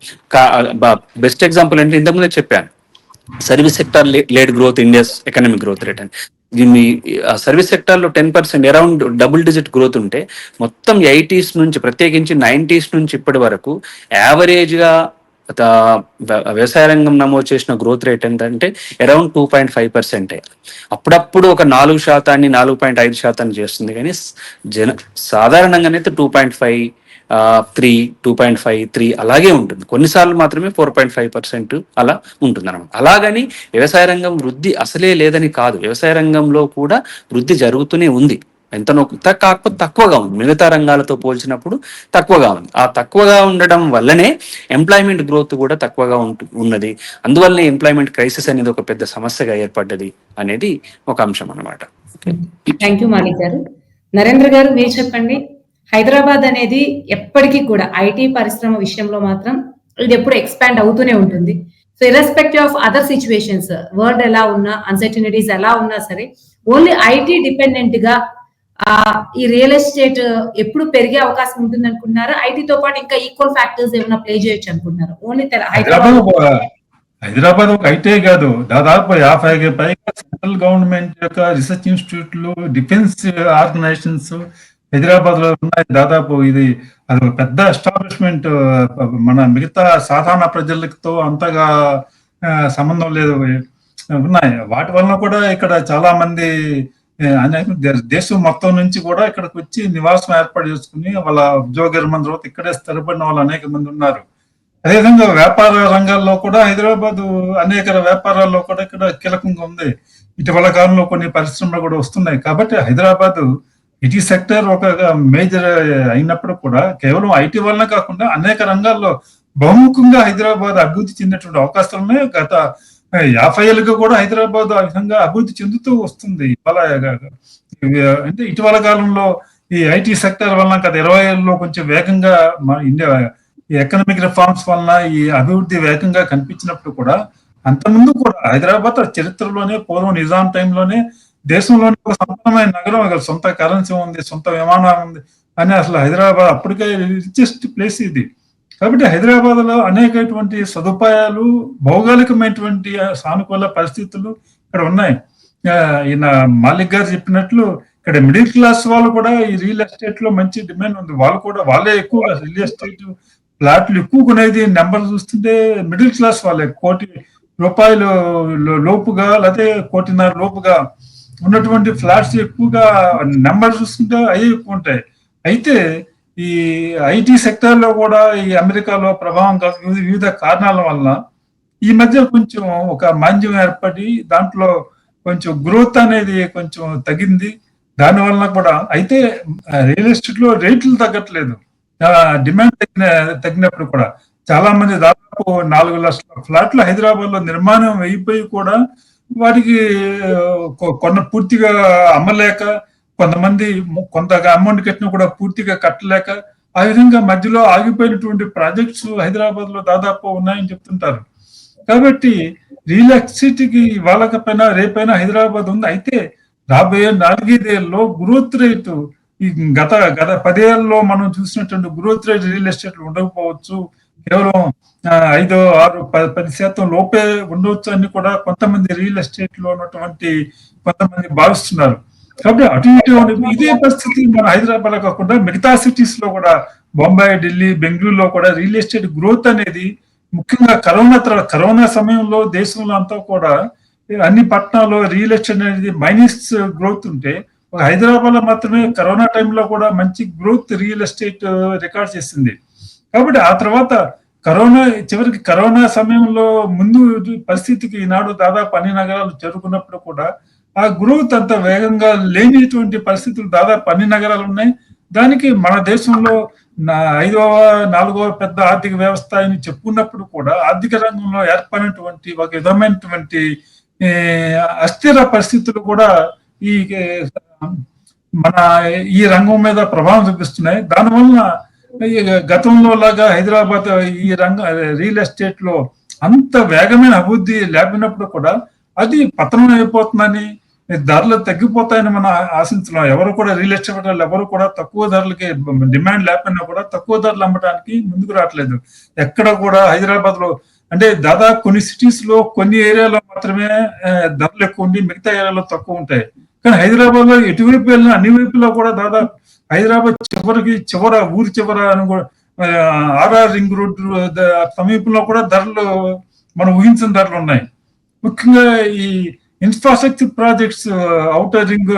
బెస్ట్ ఎగ్జాంపుల్ అంటే ఇంతకుముందే చెప్పాను, service sector laid growth India's economic growth rate అని. దీన్ని సర్వీస్ సెక్టార్లో 10% అరౌండ్ డబుల్ డిజిట్ గ్రోత్ ఉంటే, మొత్తం 80s నుంచి ప్రత్యేకించి 90s నుంచి ఇప్పటి వరకు యావరేజ్గా వ్యవసాయ రంగం నమోదు చేసిన గ్రోత్ రేట్ ఏంటంటే అరౌండ్ 2.5%. అప్పుడప్పుడు ఒక 4%, 4.5% చేస్తుంది, కానీ సాధారణంగానైతే 2.5, 3, 2.5, 3 అలాగే ఉంటుంది. కొన్నిసార్లు మాత్రమే 4.5% అలా ఉంటుంది అనమాట. అలాగని వ్యవసాయ రంగం వృద్ధి అసలే లేదని కాదు, వ్యవసాయ రంగంలో కూడా వృద్ధి జరుగుతూనే ఉంది. కాకపోతే తక్కువగా ఉంది, మిగతా రంగాలతో పోల్చినప్పుడు తక్కువగా ఉంది. ఆ తక్కువగా ఉండడం వల్లనే ఎంప్లాయ్మెంట్ గ్రోత్ కూడా తక్కువగా ఉన్నది. అందువల్లనే ఎంప్లాయ్మెంట్ క్రైసిస్ అనేది ఒక పెద్ద సమస్యగా ఏర్పడ్డది అనేది ఒక అంశం అన్నమాట. థ్యాంక్ యూ మాలిక్ గారు. నరేంద్ర గారు, మీరు చెప్పండి. హైదరాబాద్ అనేది ఎప్పటికీ కూడా ఐటీ పరిశ్రమ విషయంలో మాత్రం ఇది ఎప్పుడు ఎక్స్పాండ్ అవుతూనే ఉంటుంది. So irrespective of other situations, world ఎలా ఉన్నా, అన్సర్టనిటీస్ ఎలా ఉన్నా సరే, ఓన్లీ ఐటీ డిపెండెంట్ గా ఈ రియల్ ఎస్టేట్ ఎప్పుడు పెరిగే అవకాశం ఉంటుంది అనుకుంటున్నారా? ఐటీతో పాటు ఇంకా ఈక్వల్ ఫ్యాక్టర్స్ ఏమైనా ప్లే చేయొచ్చు అనుకుంటున్నారు? ఓన్లీ హైదరాబాద్ ఒక ఐటీ కాదు, దాదాపు 50కి పైగా సెంట్రల్ గవర్నమెంట్ యొక్క రీసెర్చ్ ఇన్స్టిట్యూట్లు, డిఫెన్స్ ఆర్గనైజేషన్స్ హైదరాబాద్ లో ఉన్నాయి. దాదాపు ఇది అది ఒక పెద్ద ఎస్టాబ్లిష్మెంట్. మన మిగతా సాధారణ ప్రజలతో అంతగా సంబంధం లేదు ఉన్నాయి. వాటి వలన కూడా ఇక్కడ చాలా మంది దేశం మొత్తం నుంచి కూడా ఇక్కడికి వచ్చి నివాసం ఏర్పాటు చేసుకుని వాళ్ళ ఉద్యోగ నిర్మాణ తర్వాత ఇక్కడే స్థిరపడిన వాళ్ళు అనేక మంది ఉన్నారు. అదేవిధంగా వ్యాపార రంగాల్లో కూడా హైదరాబాద్ అనేక వ్యాపారాల్లో కూడా ఇక్కడ కీలకంగా ఉంది. ఇటీవల కాలంలో కొన్ని పరిశ్రమలు కూడా వస్తున్నాయి. కాబట్టి హైదరాబాద్ ఐటీ సెక్టర్ ఒక మేజర్ అయినప్పుడు కూడా కేవలం ఐటీ వలన కాకుండా అనేక రంగాల్లో బహుముఖంగా హైదరాబాద్ అభివృద్ధి చెందినటువంటి అవకాశాలు ఉన్నాయి. గత 50 ఏళ్ళుగా కూడా హైదరాబాద్ ఆ విధంగా అభివృద్ధి చెందుతూ వస్తుంది. అంటే ఇటీవల కాలంలో ఈ ఐటీ సెక్టర్ వలన గత 20 ఏళ్ళలో కొంచెం వేగంగా మన ఇండియా ఈ ఎకనామిక్ రిఫార్మ్స్ వలన ఈ అభివృద్ధి వేగంగా కనిపించినప్పుడు కూడా అంతకుముందు కూడా హైదరాబాద్ చరిత్రలోనే పూర్వం నిజాం టైంలోనే దేశంలోనే ఒక సంపన్నమైన నగరం, సొంత కరెన్సీ ఉంది, సొంత విమానం ఉంది అని అసలు హైదరాబాద్ అప్పటికే రిచెస్ట్ ప్లేస్ ఇది. కాబట్టి హైదరాబాద్ లో అనేకటువంటి సదుపాయాలు, భౌగోళికమైనటువంటి సానుకూల పరిస్థితులు ఇక్కడ ఉన్నాయి. ఈయన మాలిక్ గారు చెప్పినట్లు ఇక్కడ మిడిల్ క్లాస్ వాళ్ళు కూడా ఈ రియల్ ఎస్టేట్ లో మంచి డిమాండ్ ఉంది. వాళ్ళే ఎక్కువగా రియల్ ఎస్టేట్ ప్లాట్లు ఎక్కువ కొనేది నెంబర్ చూస్తుంటే మిడిల్ క్లాస్ వాళ్ళే. ₹1,00,00,000 లోపుగా లేకపోతే ₹1,50,00,000 లోపుగా ఉన్నటువంటి ఫ్లాట్స్ ఎక్కువగా నెంబర్ చూస్తుంటే అవి ఎక్కువ ఉంటాయి. అయితే ఈ ఐటీ సెక్టర్ లో కూడా ఈ అమెరికాలో ప్రభావం వివిధ కారణాల వల్ల ఈ మధ్య కొంచెం ఒక మాంద్యం ఏర్పడి దాంట్లో కొంచెం గ్రోత్ అనేది కొంచెం తగ్గింది. దాని వలన కూడా అయితే రియల్ ఎస్టేట్ లో రేట్లు తగ్గట్లేదు. డిమాండ్ తగ్గినప్పుడు కూడా చాలా మంది దాదాపు 4 లక్షల ఫ్లాట్లు హైదరాబాద్ లో నిర్మాణం అయిపోయి కూడా వాటికి పూర్తిగా అమ్మలేక, కొంతమంది కొంత అమౌంట్ కట్టినా కూడా పూర్తిగా కట్టలేక, ఆ విధంగా మధ్యలో ఆగిపోయినటువంటి ప్రాజెక్ట్స్ హైదరాబాద్ లో దాదాపు ఉన్నాయని చెప్తుంటారు. కాబట్టి రియల్ ఎస్టేట్కి వాళ్ళకపోయినా రేపైనా హైదరాబాద్ ఉంది. అయితే రాబోయే 4-5 ఏళ్ళలో గ్రోత్ రేటు ఈ గత 10 ఏళ్ళలో మనం చూసినటువంటి గ్రోత్ రేట్ రియల్ ఎస్టేట్ లో ఉండకపోవచ్చు. కేవలం 5, 6, 10% లోపే ఉండవచ్చు అని కూడా కొంతమంది రియల్ ఎస్టేట్ లో ఉన్నటువంటి కొంతమంది భావిస్తున్నారు. కాబట్టి అటు ఇటు ఇదే పరిస్థితి మన హైదరాబాద్ కాకుండా మిగతా సిటీస్ లో కూడా, బొంబాయి, ఢిల్లీ, బెంగళూరులో కూడా రియల్ ఎస్టేట్ గ్రోత్ అనేది ముఖ్యంగా కరోనా సమయంలో దేశంలో అంతా కూడా అన్ని పట్టణాల్లో రియల్ ఎస్టేట్ అనేది మైనస్ గ్రోత్ ఉంటే, హైదరాబాద్ లో మాత్రమే కరోనా టైంలో కూడా మంచి గ్రోత్ రియల్ ఎస్టేట్ రికార్డ్ చేసింది. కాబట్టి ఆ తర్వాత చివరికి కరోనా సమయంలో ముందు పరిస్థితికి ఈనాడు దాదాపు అన్ని నగరాలు చేరుకున్నప్పుడు కూడా ఆ గ్రోత్ అంత వేగంగా లేనిటువంటి పరిస్థితులు దాదాపు అన్ని నగరాలు ఉన్నాయి. దానికి మన దేశంలో 4వ పెద్ద ఆర్థిక వ్యవస్థ అని చెప్పుకున్నప్పుడు కూడా ఆర్థిక రంగంలో ఏర్పడినటువంటి ఒక విధమైనటువంటి ఏ, అస్థిర పరిస్థితులు కూడా ఈ మన ఈ రంగం మీద ప్రభావం చూపిస్తున్నాయి. దానివల్ల ఈ గతంలో లాగా హైదరాబాద్ ఈ రంగం రియల్ ఎస్టేట్ లో అంత వేగమైన అభివృద్ధి లేపినప్పుడు కూడా అది పతనం అయిపోతుందని, ధరలు తగ్గిపోతాయని మనం ఆశించలేం. ఎవరు కూడా రియల్ ఎస్టేట్ వాళ్ళు ఎవరు కూడా తక్కువ ధరలకి డిమాండ్ లేకపోయినా కూడా తక్కువ ధరలు అమ్మడానికి ముందుకు రావట్లేదు. ఎక్కడ కూడా హైదరాబాద్ లో అంటే దాదాపు కొన్ని సిటీస్ లో కొన్ని ఏరియాలో మాత్రమే ధరలు ఎక్కువ ఉండి మిగతా ఏరియాలో తక్కువ ఉంటాయి. కానీ హైదరాబాద్ లో ఎటువైపు వెళ్ళినా అన్ని వైపులో కూడా దాదాపు హైదరాబాద్ ఊరి చివర అని కూడా ఆర్ఆర్ రింగ్ రోడ్ సమీపంలో కూడా ధరలు మనం ఊహించిన ధరలు ఉన్నాయి. ముఖ్యంగా ఈ infrastructure projects outer ring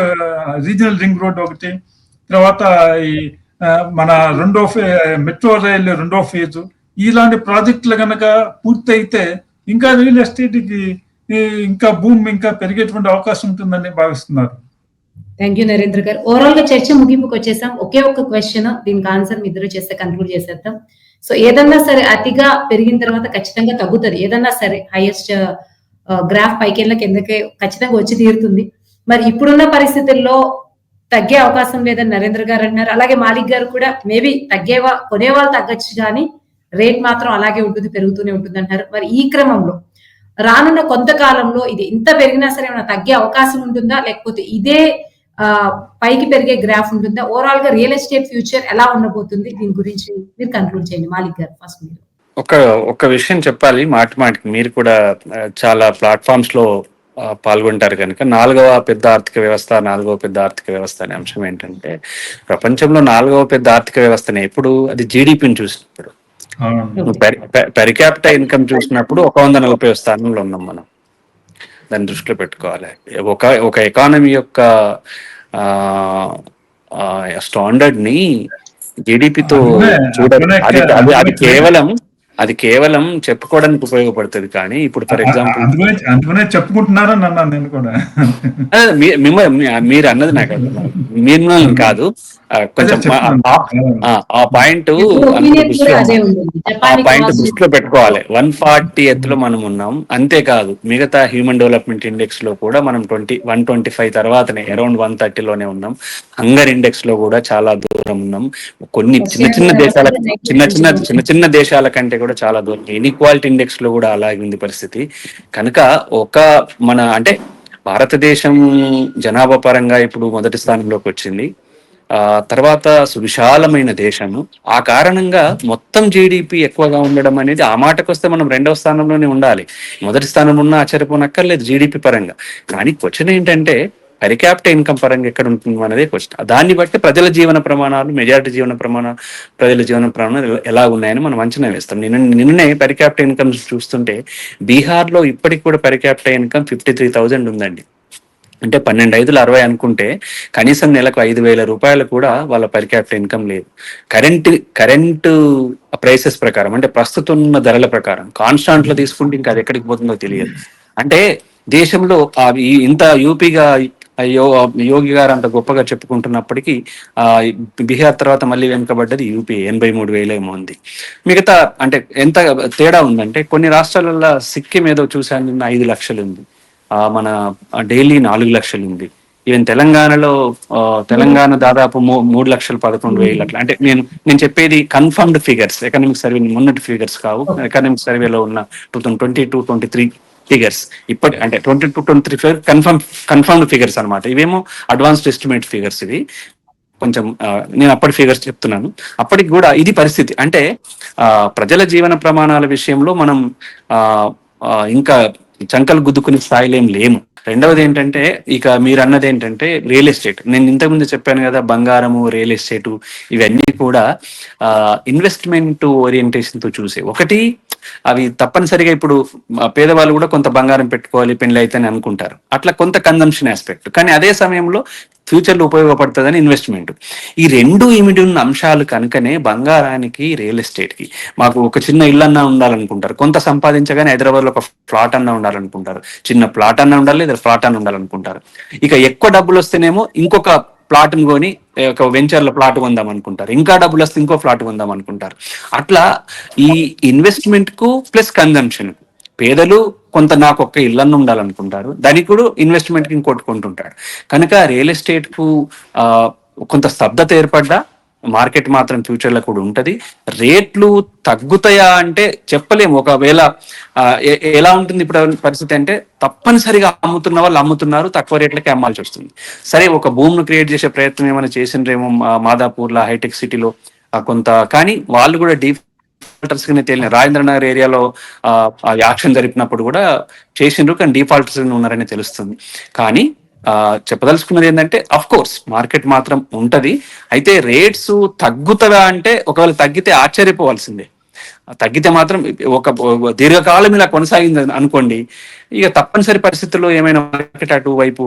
regional ring road ఒకటి, తర్వాత ఈ మన మెట్రో రైల్ 2వ ఫేజు, ఇలాంటి ప్రాజెక్టులు కనుక పూర్తయితే ఇంకా రియల్ ఎస్టేట్ కి ఇంకా భూమి ఇంకా పెరిగేటువంటి అవకాశం ఉంటుందని భావిస్తున్నారు. థ్యాంక్ యూ నరేంద్ర గారు. ఓవరాల్ గా చర్చ ముగింపుకి వచ్చేసాం. ఒకే ఒక్క క్వశ్చన్, దీనికి ఆన్సర్ మీ ఇద్దరు చేస్తే కన్క్లూడ్ చేసేద్దాం. సో ఏదన్నా సరే అతిగా పెరిగిన తర్వాత ఖచ్చితంగా తగ్గుతుంది. ఏదన్నా సరే హైయెస్ట్ గ్రాఫ్ పైకెళ్ళ కిందకే ఖచ్చితంగా వచ్చి తీరుతుంది. మరి ఇప్పుడున్న పరిస్థితుల్లో తగ్గే అవకాశం లేదని నరేంద్ర గారు అంటున్నారు. అలాగే మాలిక్ గారు కూడా మేబీ కొనేవాళ్ళు తగ్గచ్చు కానీ రేట్ మాత్రం అలాగే ఉంటుంది, పెరుగుతూనే ఉంటుంది అంటారు. మరి ఈ క్రమంలో రానున్న కొంతకాలంలో ఇది ఇంత పెరిగినా సరే ఏమైనా తగ్గే అవకాశం ఉంటుందా, లేకపోతే ఇదే పైకి పెరిగే గ్రాఫ్ ఉంటుందా? ఓవరాల్ గా రియల్ ఎస్టేట్ ఫ్యూచర్ ఎలా ఉండబోతుంది, దీని గురించి మీరు కన్క్లూడ్ చేయండి. మాలిక్ గారు ఫస్ట్ మీరు. ఒక విషయం చెప్పాలి, మాటికి మీరు కూడా చాలా ప్లాట్ఫామ్స్ లో పాల్గొంటారు కనుక, 4వ పెద్ద ఆర్థిక వ్యవస్థ అనే అంశం ఏంటంటే, ప్రపంచంలో 4వ పెద్ద ఆర్థిక వ్యవస్థనే ఎప్పుడు అది జీడిపిని చూసినప్పుడు, పెర్ క్యాపిటల్ ఇన్కమ్ చూసినప్పుడు 140వ స్థానంలో ఉన్నాం మనం. దాన్ని దృష్టిలో పెట్టుకోవాలి. ఒక ఎకానమీ యొక్క స్టాండర్డ్ ని జీడిపితో చూడాలి. అది కేవలం చెప్పుకోవడానికి ఉపయోగపడుతుంది. కానీ ఇప్పుడు ఫర్ ఎగ్జాంపుల్ అందుకనే చెప్పుకుంటున్నారని అన్నాను నేను కూడా. మీరు అన్నది నాకు మీరు కాదు, కొంచెం ఆ పాయింట్ దృష్టిలో పెట్టుకోవాలి. 140 ఎత్తులో మనం ఉన్నాం. అంతేకాదు మిగతా హ్యూమన్ డెవలప్మెంట్ ఇండెక్స్ లో కూడా మనం 125 తర్వాతనే అరౌండ్ 130లోనే ఉన్నాం. హంగర్ ఇండెక్స్ లో కూడా చాలా దూరం ఉన్నాం. కొన్ని చిన్న దేశాల కంటే కూడా చాలా దూరం. ఇన్ఈక్వాలిటీ ఇండెక్స్ లో కూడా అలాగే ఉంది పరిస్థితి. కనుక అంటే భారతదేశం జనాభా పరంగా ఇప్పుడు మొదటి స్థానంలోకి వచ్చింది. తర్వాత సువిశాలమైన దేశము. ఆ కారణంగా మొత్తం జీడిపి ఎక్కువగా ఉండడం అనేది, ఆ మాటకు వస్తే మనం 2వ స్థానంలోనే ఉండాలి. మొదటి స్థానంలో ఉన్న ఆశ్చర్యపోనక్కర్లేదు జీడిపి పరంగా. కానీ క్వశ్చన్ ఏంటంటే పర్ క్యాపిటల్ ఇన్కమ్ పరంగా ఎక్కడ ఉంటుంది అనేది క్వశ్చన్. దాన్ని బట్టి ప్రజల జీవన ప్రమాణాలు ఎలా ఉన్నాయని మనం అంచనా వేస్తాం. నిన్ననే పర్ క్యాపిటల్ ఇన్కమ్ చూస్తుంటే బీహార్లో ఇప్పటికి కూడా పర్ క్యాపిటల్ ఇన్కమ్ 53,000 ఉందండి. అంటే 12,560 అనుకుంటే కనీసం నెలకు 5,000 రూపాయలు కూడా వాళ్ళ పర్ క్యాపిటల్ ఇన్కమ్ లేదు. కరెంటు ప్రైసెస్ ప్రకారం, అంటే ప్రస్తుతం ఉన్న ధరల ప్రకారం కాన్స్టాంట్ లో తీసుకుంటే ఇంకా అది ఎక్కడికి పోతుందో తెలియదు. అంటే దేశంలో ఇంత యూపీగా యోగి గారు అంత గొప్పగా చెప్పుకుంటున్నప్పటికీ బీహార్ తర్వాత మళ్ళీ వెనుకబడ్డది యూపీ. 83,000 ఏమో ఉంది. మిగతా అంటే ఎంత తేడా ఉందంటే, కొన్ని రాష్ట్రాలలో సిక్కిం ఏదో చూసాను 5 లక్షలు ఉంది, మన ఢిల్లీ 4 లక్షలు ఉంది. ఈవెన్ తెలంగాణ దాదాపు 3,11,000 అట్లా. అంటే నేను చెప్పేది కన్ఫర్మ్డ్ ఫిగర్స్, ఎకనామిక్ సర్వే మొన్నటి ఫిగర్స్ కావు. ఎకనామిక్ సర్వేలో ఉన్న 2022-23 ఫిగర్స్ ఇప్పటి, అంటే 22-23 ఫిగర్ కన్ఫర్మ్డ్ ఫిగర్స్ అనమాట. ఇవేమో అడ్వాన్స్డ్ ఎస్టిమేట్ ఫిగర్స్. ఇవి కొంచెం నేను అప్పటి ఫిగర్స్ చెప్తున్నాను. అప్పటికి కూడా ఇది పరిస్థితి. అంటే ప్రజల జీవన ప్రమాణాల విషయంలో మనం ఇంకా చంకలు గుద్దుకునే స్థాయిలో ఏం లేము. రెండవది ఏంటంటే, ఇక మీరు అన్నది ఏంటంటే రియల్ ఎస్టేట్. నేను ఇంతకుముందు చెప్పాను కదా, బంగారము, రియల్ ఎస్టేట్ ఇవన్నీ కూడా ఇన్వెస్ట్మెంట్ ఓరియంటేషన్ తో చూసే. ఒకటి, అవి తప్పనిసరిగా ఇప్పుడు పేదవాళ్ళు కూడా కొంత బంగారం పెట్టుకోవాలి పెళ్లి అయితే అని అనుకుంటారు, అట్లా కొంత కన్జంప్షన్ ఆస్పెక్ట్. కానీ అదే సమయంలో ఫ్యూచర్లో ఉపయోగపడుతుందని ఇన్వెస్ట్మెంట్. ఈ రెండు ఇమిడి ఉన్న అంశాలు కనుకనే బంగారానికి, రియల్ ఎస్టేట్కి. మాకు ఒక చిన్న ఇల్లు అన్నా ఉండాలనుకుంటారు, కొంత సంపాదించగానే హైదరాబాద్లో ఒక ఫ్లాట్ అన్నా ఉండాలనుకుంటారు, చిన్న ప్లాట్ అన్నా ఉండాలి లేదా ఫ్లాట్ అన్నా ఉండాలనుకుంటారు. ఇక ఎక్కువ డబ్బులు వస్తేనేమో ఇంకొక ప్లాట్ని కొని ఒక వెంచర్లో ప్లాట్ కొందాం అనుకుంటారు, ఇంకా డబ్బులు వస్తే ఇంకో ప్లాట్ కొందాం అనుకుంటారు. అట్లా ఈ ఇన్వెస్ట్మెంట్ కు ప్లస్ కన్జంప్షన్, పేదలు కొంత నాకు ఒక్క ఇళ్ళನ್ನು ఉండాలనుకుంటారు, ధనికుడు ఇన్వెస్ట్మెంట్ కి ఇంకోటి కొంటుంటాడు. కనుక రియల్ ఎస్టేట్ కు కొంత స్తబ్దత ఏర్పడ్డా మార్కెట్ మాత్రం ఫ్యూచర్ లో కూడా ఉంటది. రేట్లు తగ్గుతాయా అంటే చెప్పలేము. ఒకవేళ ఎలా ఉంటుంది ఇప్పుడు పరిస్థితి అంటే, తప్పనిసరిగా అమ్ముతున్న వాళ్ళు అమ్ముతున్నారు, తక్కువ రేట్లకి అమ్మాల్సి వస్తుంది. సరే, ఒక భూమిని క్రియేట్ చేసే ప్రయత్నం ఏమైనా చేసిండ్రేమో మాదాపూర్లో, హైటెక్ సిటీలో కొంత, కానీ వాళ్ళు కూడా డిఫాల్టర్స్ కింద తేలిన. రాజేంద్రనగర్ ఏరియాలో యాక్షన్ జరిపినప్పుడు కూడా చేసిండ్రు, కానీ డిఫాల్టర్స్ ఉన్నారని తెలుస్తుంది. కానీ చెప్పదలుచుకున్నది ఏంటంటే, అఫ్ కోర్స్ మార్కెట్ మాత్రం ఉంటది. అయితే రేట్స్ తగ్గుతుందా అంటే, ఒకవేళ తగ్గితే ఆశ్చర్యపోవాల్సిందే. తగ్గితే మాత్రం ఒక దీర్ఘకాలం ఇలా కొనసాగింది అనుకోండి, ఇక తప్పనిసరి పరిస్థితుల్లో ఏమైనా మార్కెట్ అటువైపు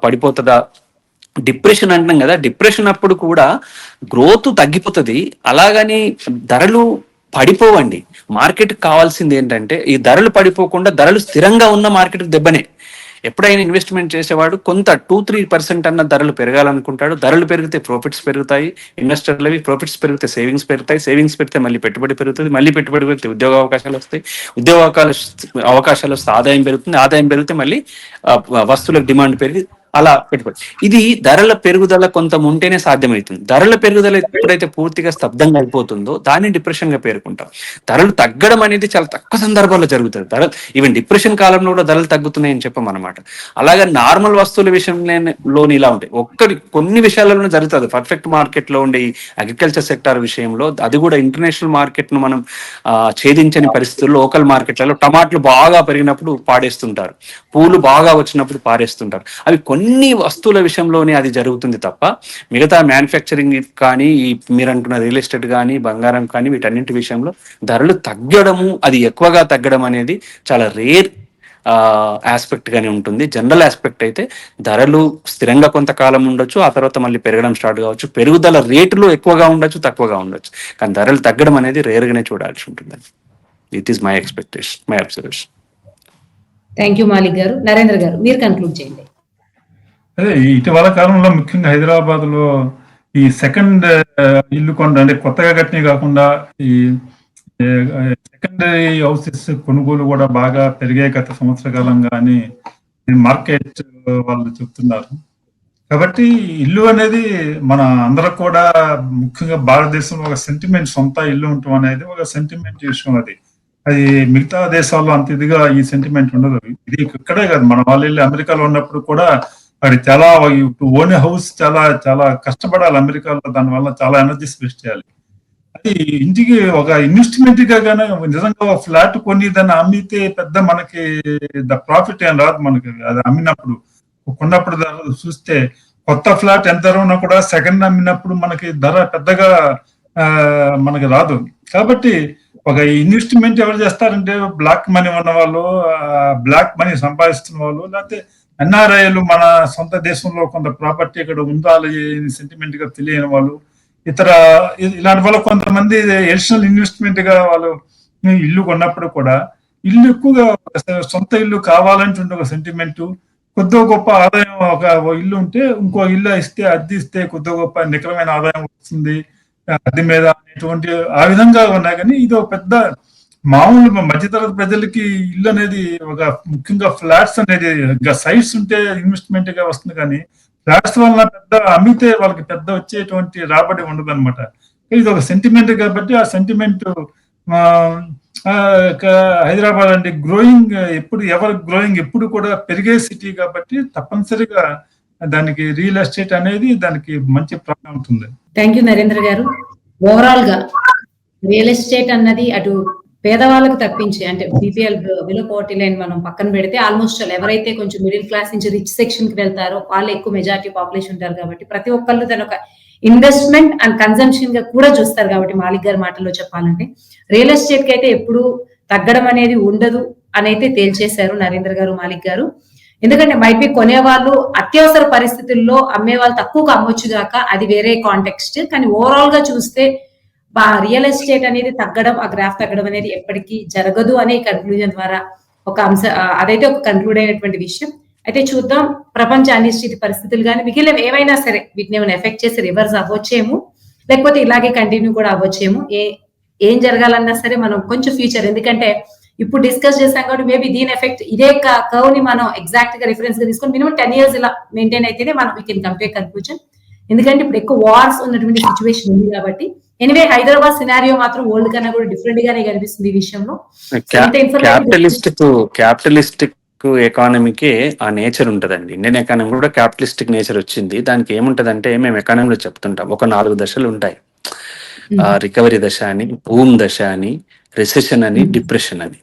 పడిపోతుందా. డిప్రెషన్ అంటున్నాం కదా, డిప్రెషన్ అప్పుడు కూడా గ్రోత్ తగ్గిపోతుంది, అలాగని ధరలు పడిపోవండి. మార్కెట్ కావాల్సింది ఏంటంటే, ఈ ధరలు పడిపోకుండా ధరలు స్థిరంగా ఉన్న మార్కెట్ దెబ్బనే. ఎప్పుడైనా ఇన్వెస్ట్మెంట్ చేసేవాడు కొంత 2-3% అన్న ధరలు పెరగాలనుకుంటాడు. ధరలు పెరిగితే ప్రాఫిట్స్ పెరుగుతాయి, ఇన్వెస్టర్లవి ప్రాఫిట్స్ పెరిగితే సేవింగ్స్ పెరుగుతాయి, సేవింగ్స్ పెరిగితే మళ్ళీ పెట్టుబడి పెరుగుతుంది, మళ్ళీ పెట్టుబడి పెరిగితే ఉద్యోగ అవకాశాలు వస్తాయి, ఉద్యోగ అవకాశాలు వస్తే ఆదాయం పెరుగుతుంది, ఆదాయం పెరిగితే మళ్ళీ వస్తువులకు డిమాండ్ పెరిగి అలా పెట్టుబడి. ఇది ధరల పెరుగుదల కొంత ఉంటేనే సాధ్యమవుతుంది. ధరల పెరుగుదల ఎప్పుడైతే పూర్తిగా స్తబ్దంగా అయిపోతుందో దాన్ని డిప్రెషన్ గా పేర్కొంటాం. ధరలు తగ్గడం అనేది చాలా తక్కువ సందర్భాల్లో జరుగుతుంది. ధరలు ఈవెన్ డిప్రెషన్ కాలంలో కూడా ధరలు తగ్గుతున్నాయని చెప్పమన్నమాట. అలాగే నార్మల్ వస్తువుల విషయంలోని ఇలా ఉంటాయి. కొన్ని విషయాలలోనే జరుగుతుంది. పర్ఫెక్ట్ మార్కెట్ లో ఉండే అగ్రికల్చర్ సెక్టార్ విషయంలో, అది కూడా ఇంటర్నేషనల్ మార్కెట్ ను మనం ఛేదించని పరిస్థితుల్లో లోకల్ మార్కెట్లలో టమాటాలు బాగా పెరిగినప్పుడు పాడేస్తుంటారు, పూలు బాగా వచ్చినప్పుడు పారేస్తుంటారు. అవి కొన్ని వస్తువుల విషయంలోనే అది జరుగుతుంది తప్ప, మిగతా మ్యానుఫ్యాక్చరింగ్ కానీ, మీరు అంటున్న రియల్ ఎస్టేట్ కానీ, బంగారం కానీ, వీటన్నింటి విషయంలో ధరలు తగ్గడము, అది ఎక్కువగా తగ్గడం అనేది చాలా రేర్ ఆస్పెక్ట్ గానే ఉంటుంది. జనరల్ ఆస్పెక్ట్ అయితే ధరలు స్థిరంగా కొంతకాలం ఉండొచ్చు, ఆ తర్వాత మళ్ళీ పెరగడం స్టార్ట్ కావచ్చు. పెరుగుదల రేటులో ఎక్కువగా ఉండొచ్చు, తక్కువగా ఉండొచ్చు, కానీ ధరలు తగ్గడం అనేది రేర్ గానే చూడాల్సి ఉంటుంది. It is my expectation, my observation. Thank you Malik గారు. నరేంద్ర గారు, మీరు కన్క్లూడ్ చేయండి. అదే ఇటీవల కాలంలో ముఖ్యంగా హైదరాబాద్ లో ఈ సెకండ్ ఇల్లు అంటే కొత్తగా కట్టినవి కాకుండా ఈ సెకండరీ హౌసెస్ కొనుగోలు కూడా బాగా పెరిగాయి గత సంవత్సర కాలంగా అని మార్కెట్ వాళ్ళు చెప్తున్నారు. కాబట్టి ఇల్లు అనేది మన అందరూ కూడా, ముఖ్యంగా భారతదేశంలో ఒక సెంటిమెంట్, సొంత ఇల్లు ఉండటం అనేది ఒక సెంటిమెంట్ విషయం. అది మిగతా దేశాల్లో అంత ఇదిగా ఈ సెంటిమెంట్ ఉండదు. ఇది ఇక్కడే కాదు, మన వాళ్ళు వెళ్ళి అమెరికాలో ఉన్నప్పుడు కూడా అది చాలా ఓన్ హౌస్ చాలా చాలా కష్టపడాలి అమెరికాలో. దానివల్ల చాలా ఎనర్జీస్ వేస్ట్ చేయాలి. అది ఇంటికి ఒక ఇన్వెస్ట్మెంట్ గా కానీ, నిజంగా ఒక ఫ్లాట్ కొని దాన్ని అమ్మితే పెద్ద మనకి ప్రాఫిట్ ఏం రాదు మనకి. అది అమ్మినప్పుడు, కొన్నప్పుడు ధర చూస్తే కొత్త ఫ్లాట్ ఎంత ధర ఉన్నా కూడా సెకండ్ అమ్మినప్పుడు మనకి ధర పెద్దగా మనకి రాదు. కాబట్టి ఒక ఇన్వెస్ట్మెంట్ ఎవరు చేస్తారంటే, బ్లాక్ మనీ ఉన్న వాళ్ళు, బ్లాక్ మనీ సంపాదిస్తున్న వాళ్ళు, లేకపోతే ఎన్ఆర్ఐలు, మన సొంత దేశంలో కొంత ప్రాపర్టీ ఇక్కడ ఉండాలి సెంటిమెంట్ గా తెలియని వాళ్ళు, ఇలాంటి వాళ్ళు కొంతమంది ఎడిషనల్ ఇన్వెస్ట్మెంట్ గా వాళ్ళు ఇల్లు కొన్నప్పుడు కూడా, ఇల్లు ఎక్కువగా సొంత ఇల్లు కావాలంటే ఒక సెంటిమెంట్, కొద్దిగా గొప్ప ఆదాయం, ఒక ఇల్లు ఉంటే ఇంకో ఇల్లు ఇస్తే, అద్దె ఇస్తే కొద్దిగా గొప్ప నికరమైన ఆదాయం వస్తుంది అద్దె మీద అనేటువంటి ఆ విధంగా ఉన్నాయి. కానీ ఇది ఒక పెద్ద మామూలు మధ్యతరగతి ప్రజలకి ఇల్లు అనేది, ఒక ముఖ్యంగా ఫ్లాట్స్ అనేది సైట్స్ ఉంటే ఇన్వెస్ట్మెంట్ గా వస్తుంది, కానీ ఫ్లాట్స్ వలన పెద్ద అమ్మితే వాళ్ళకి పెద్ద వచ్చేటువంటి రాబడి ఉండదు అనమాట. ఇది ఒక సెంటిమెంట్ కాబట్టి, ఆ సెంటిమెంట్ హైదరాబాద్ అంటే గ్రోయింగ్, ఎప్పుడు కూడా పెరిగే సిటీ కాబట్టి తప్పనిసరిగా దానికి రియల్ ఎస్టేట్ అనేది దానికి మంచి ప్రాబ్లం ఉంటుంది. థ్యాంక్ యూ నరేంద్ర గారు. ఓవరాల్ గా రియల్ ఎస్టేట్ అన్నది అటు పేదవాళ్ళకు తప్పించి, అంటే బీపీఎల్ బిలో పోవర్టీ లైన్ మనం పక్కన పెడితే, ఆల్మోస్ట్ ఎవరైతే కొంచెం మిడిల్ క్లాస్ నుంచి రిచ్ సెక్షన్ కి వెళ్తారో వాళ్ళు ఎక్కువ మెజారిటీ పాపులేషన్ ఉంటారు. కాబట్టి ప్రతి ఒక్కళ్ళు తన ఒక ఇన్వెస్ట్మెంట్ అండ్ కన్సంప్షన్ గా కూడా చూస్తారు. కాబట్టి మాలిక్ గారి మాటల్లో చెప్పాలంటే, రియల్ ఎస్టేట్ కి అయితే ఎప్పుడు తగ్గడం అనేది ఉండదు అని అయితే తేల్చేశారు నరేంద్ర గారు, మాలిక్ గారు. ఎందుకంటే మైట్ బి కొనేవాళ్ళు అత్యవసర పరిస్థితుల్లో అమ్మే వాళ్ళు తక్కువగా అమ్మొచ్చు గాక, అది వేరే కాంటెక్స్ట్. కానీ ఓవరాల్ గా చూస్తే రియల్ ఎస్టేట్ అనేది తగ్గడం, ఆ గ్రాఫ్ తగ్గడం అనేది ఎప్పటికీ జరగదు అనే కన్క్లూజన్ ద్వారా ఒక అదైతే ఒక కన్క్లూడ్ అయినటువంటి విషయం. అయితే చూద్దాం, ప్రపంచ అనిశ్చిత పరిస్థితులు కానీ మిగిలిన ఏమైనా సరే వీటిని ఏమైనా ఎఫెక్ట్ చేసి రివర్స్ అవ్వచ్చేమో, లేకపోతే ఇలాగే కంటిన్యూ కూడా అవ్వచ్చేమో. ఏం జరగాలన్నా సరే మనం కొంచెం ఫ్యూచర్, ఎందుకంటే ఇప్పుడు డిస్కస్ చేసాం కాబట్టి మేబీ దీని ఎఫెక్ట్ ఇదే కర్వ్ ని మనం ఎగ్జాక్ట్ గా రిఫరెన్స్ గా తీసుకొని మినిమం 10 years ఇలా మెయింటైన్ అయితేనే మనం we can come to conclusion. ఎందుకంటే ఇప్పుడు ఎక్కువ వార్స్ ఉన్నటువంటి సిచ్యువేషన్ ఉంది కాబట్టి. ఎనివే హైదరాబాద్ సినారియో మాత్రం వరల్డ్ కన్నా కూడా డిఫరెంట్ గానే కనిపిస్తుంది ఈ విషయంలో. క్యాపిటలిస్టిక్ ఎకానమీకి ఆ నేచర్ ఉంటదండి. ఇండియన్ ఎకానమీ కూడా క్యాపిటలిస్టిక్ నేచర్ వచ్చింది. దానికి ఏముంటదంటే మేము ఎకానమీలో చెప్తుంటాం, ఒక 4 దశలు ఉంటాయి. రికవరీ దశ అని, బూమ్ దశ అని, రిసెషన్ అని, డిప్రెషన్ అని.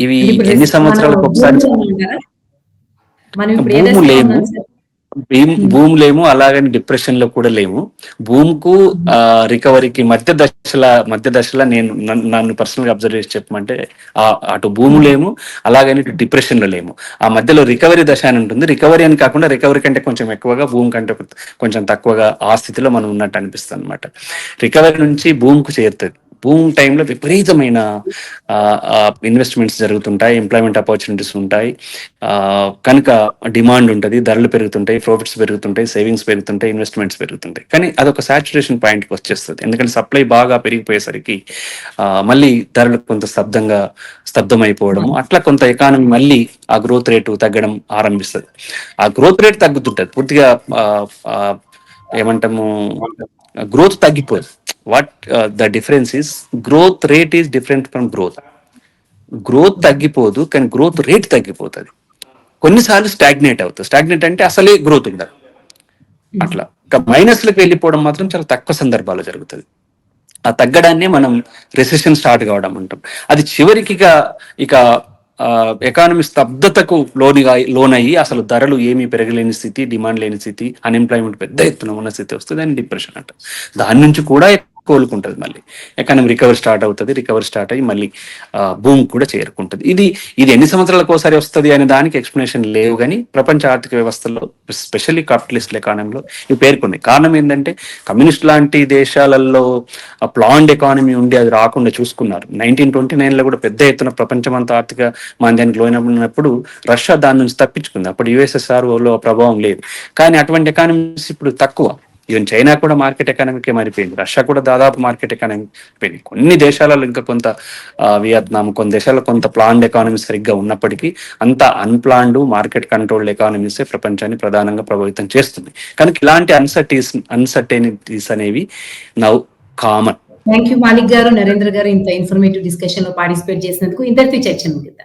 ఇవి ఎన్ని సంవత్సరాలకు ఒకసారి భూమి లేము, అలాగని డిప్రెషన్ లో కూడా లేము. భూమ్ కు రికవరీకి మధ్య దశల నేను నన్ను పర్సనల్ గా అబ్జర్వ్ చేసి చెప్పమంటే అటు భూమి లేము, అలాగని ఇటు డిప్రెషన్ లో లేము. ఆ మధ్యలో రికవరీ దశ అని ఉంటుంది. రికవరీ అని కాకుండా రికవరీ కంటే కొంచెం ఎక్కువగా, భూమి కంటే కొంచెం తక్కువగా ఆ స్థితిలో మనం ఉన్నట్టు అనిపిస్తుంది అనమాట. రికవరీ నుంచి భూమికి చేరుతుంది. భూమి టైంలో విపరీతమైన ఇన్వెస్ట్మెంట్స్ జరుగుతుంటాయి, ఎంప్లాయ్మెంట్ ఆపర్చునిటీస్ ఉంటాయి, కనుక డిమాండ్ ఉంటుంది, ధరలు పెరుగుతుంటాయి, ప్రాఫిట్స్ పెరుగుతుంటాయి, సేవింగ్స్ పెరుగుతుంటాయి, ఇన్వెస్ట్మెంట్స్ పెరుగుతుంటాయి. కానీ అదొక సాచురేషన్ పాయింట్కి వచ్చేస్తుంది. ఎందుకంటే సప్లై బాగా పెరిగిపోయేసరికి మళ్ళీ ధరలు కొంత స్తబ్దమైపోవడము, అట్లా కొంత ఎకానమీ మళ్ళీ ఆ గ్రోత్ రేటు తగ్గడం ఆరంభిస్తుంది. ఆ గ్రోత్ రేట్ తగ్గుతుంటది పూర్తిగా, ఏమంటాము, గ్రోత్ తగ్గిపోదు. What the difference is growth rate is different from growth. Growth తగ్గిపోదు, కానీ గ్రోత్ రేట్ తగ్గిపోతుంది. కొన్నిసార్లు స్టాగ్నేట్ అవుతుంది. స్టాగ్నేట్ అంటే అసలే గ్రోత్ ఉండదు. అట్లా మైనస్లకు వెళ్ళిపోవడం మాత్రం చాలా తక్కువ సందర్భాల్లో జరుగుతుంది. ఆ తగ్గడాన్ని మనం రిసెషన్ స్టార్ట్ కావడం అంటాం. అది చివరికి ఇక ఎకానమీ స్తబ్దతకు లోనయ్యి అసలు ధరలు ఏమీ పెరగలేని స్థితి, డిమాండ్ లేని స్థితి, అన్ఎంప్లాయ్మెంట్ పెద్ద ఎత్తున ఉన్న స్థితి వస్తుంది. దాన్ని డిప్రెషన్ అంటాం. దాని నుంచి కూడా కోలుకుంటుంది. మళ్ళీ ఎకానమీ రికవరీ స్టార్ట్ అవుతుంది. రికవరీ స్టార్ట్ అయ్యి మళ్ళీ భూమి కూడా చేరుకుంటుంది. ఇది ఎన్ని సంవత్సరాలకు ఒకసారి వస్తుంది అనే దానికి ఎక్స్ప్లెనేషన్ లేవు. కానీ ప్రపంచ ఆర్థిక వ్యవస్థలో, స్పెషల్లీ క్యాపిటలిస్ట్ ఎకానమీలో ఇవి పేర్కొంది. కారణం ఏంటంటే కమ్యూనిస్ట్ లాంటి దేశాలలో ప్లాండ్ ఎకానమీ ఉండి అది రాకుండా చూసుకున్నారు. 1929లో కూడా పెద్ద ఎత్తున ప్రపంచమంతా ఆర్థిక మాంద్యానికి లోనప్పుడు రష్యా దాని నుంచి తప్పించుకుంది. అప్పుడు యుఎస్ఎస్ఆర్లో ప్రభావం లేదు. కానీ అటువంటి ఎకానమీస్ ఇప్పుడు తక్కువ. ఈవెన్ చైనా కూడా మార్కెట్ ఎకానమీకే మారిపోయింది. రష్యా కూడా దాదాపు మార్కెట్ ఎకానమీ అయిపోయింది. కొన్ని దేశాలలో ఇంకా కొంత, వియత్నాం, కొన్ని దేశాల్లో కొంత ప్లాన్డ్ ఎకానమీ సరిగ్గా ఉన్నప్పటికీ అంత అన్ప్లాన్డ్ మార్కెట్ కంట్రోల్డ్ ఎకానమీసే ప్రపంచాన్ని ప్రధానంగా ప్రభావితం చేస్తుంది. కనుక ఇలాంటి అన్సర్టైనిటీస్ అనేవి now common. Thank you Malik గారు, నరేంద్ర గారు, ఇంత ఇన్ఫర్మేటివ్ డిస్కషన్ లో పార్టిసిపేట్ చేసినందుకు. ఇంతటితో చర్చ ముగిద్దాం.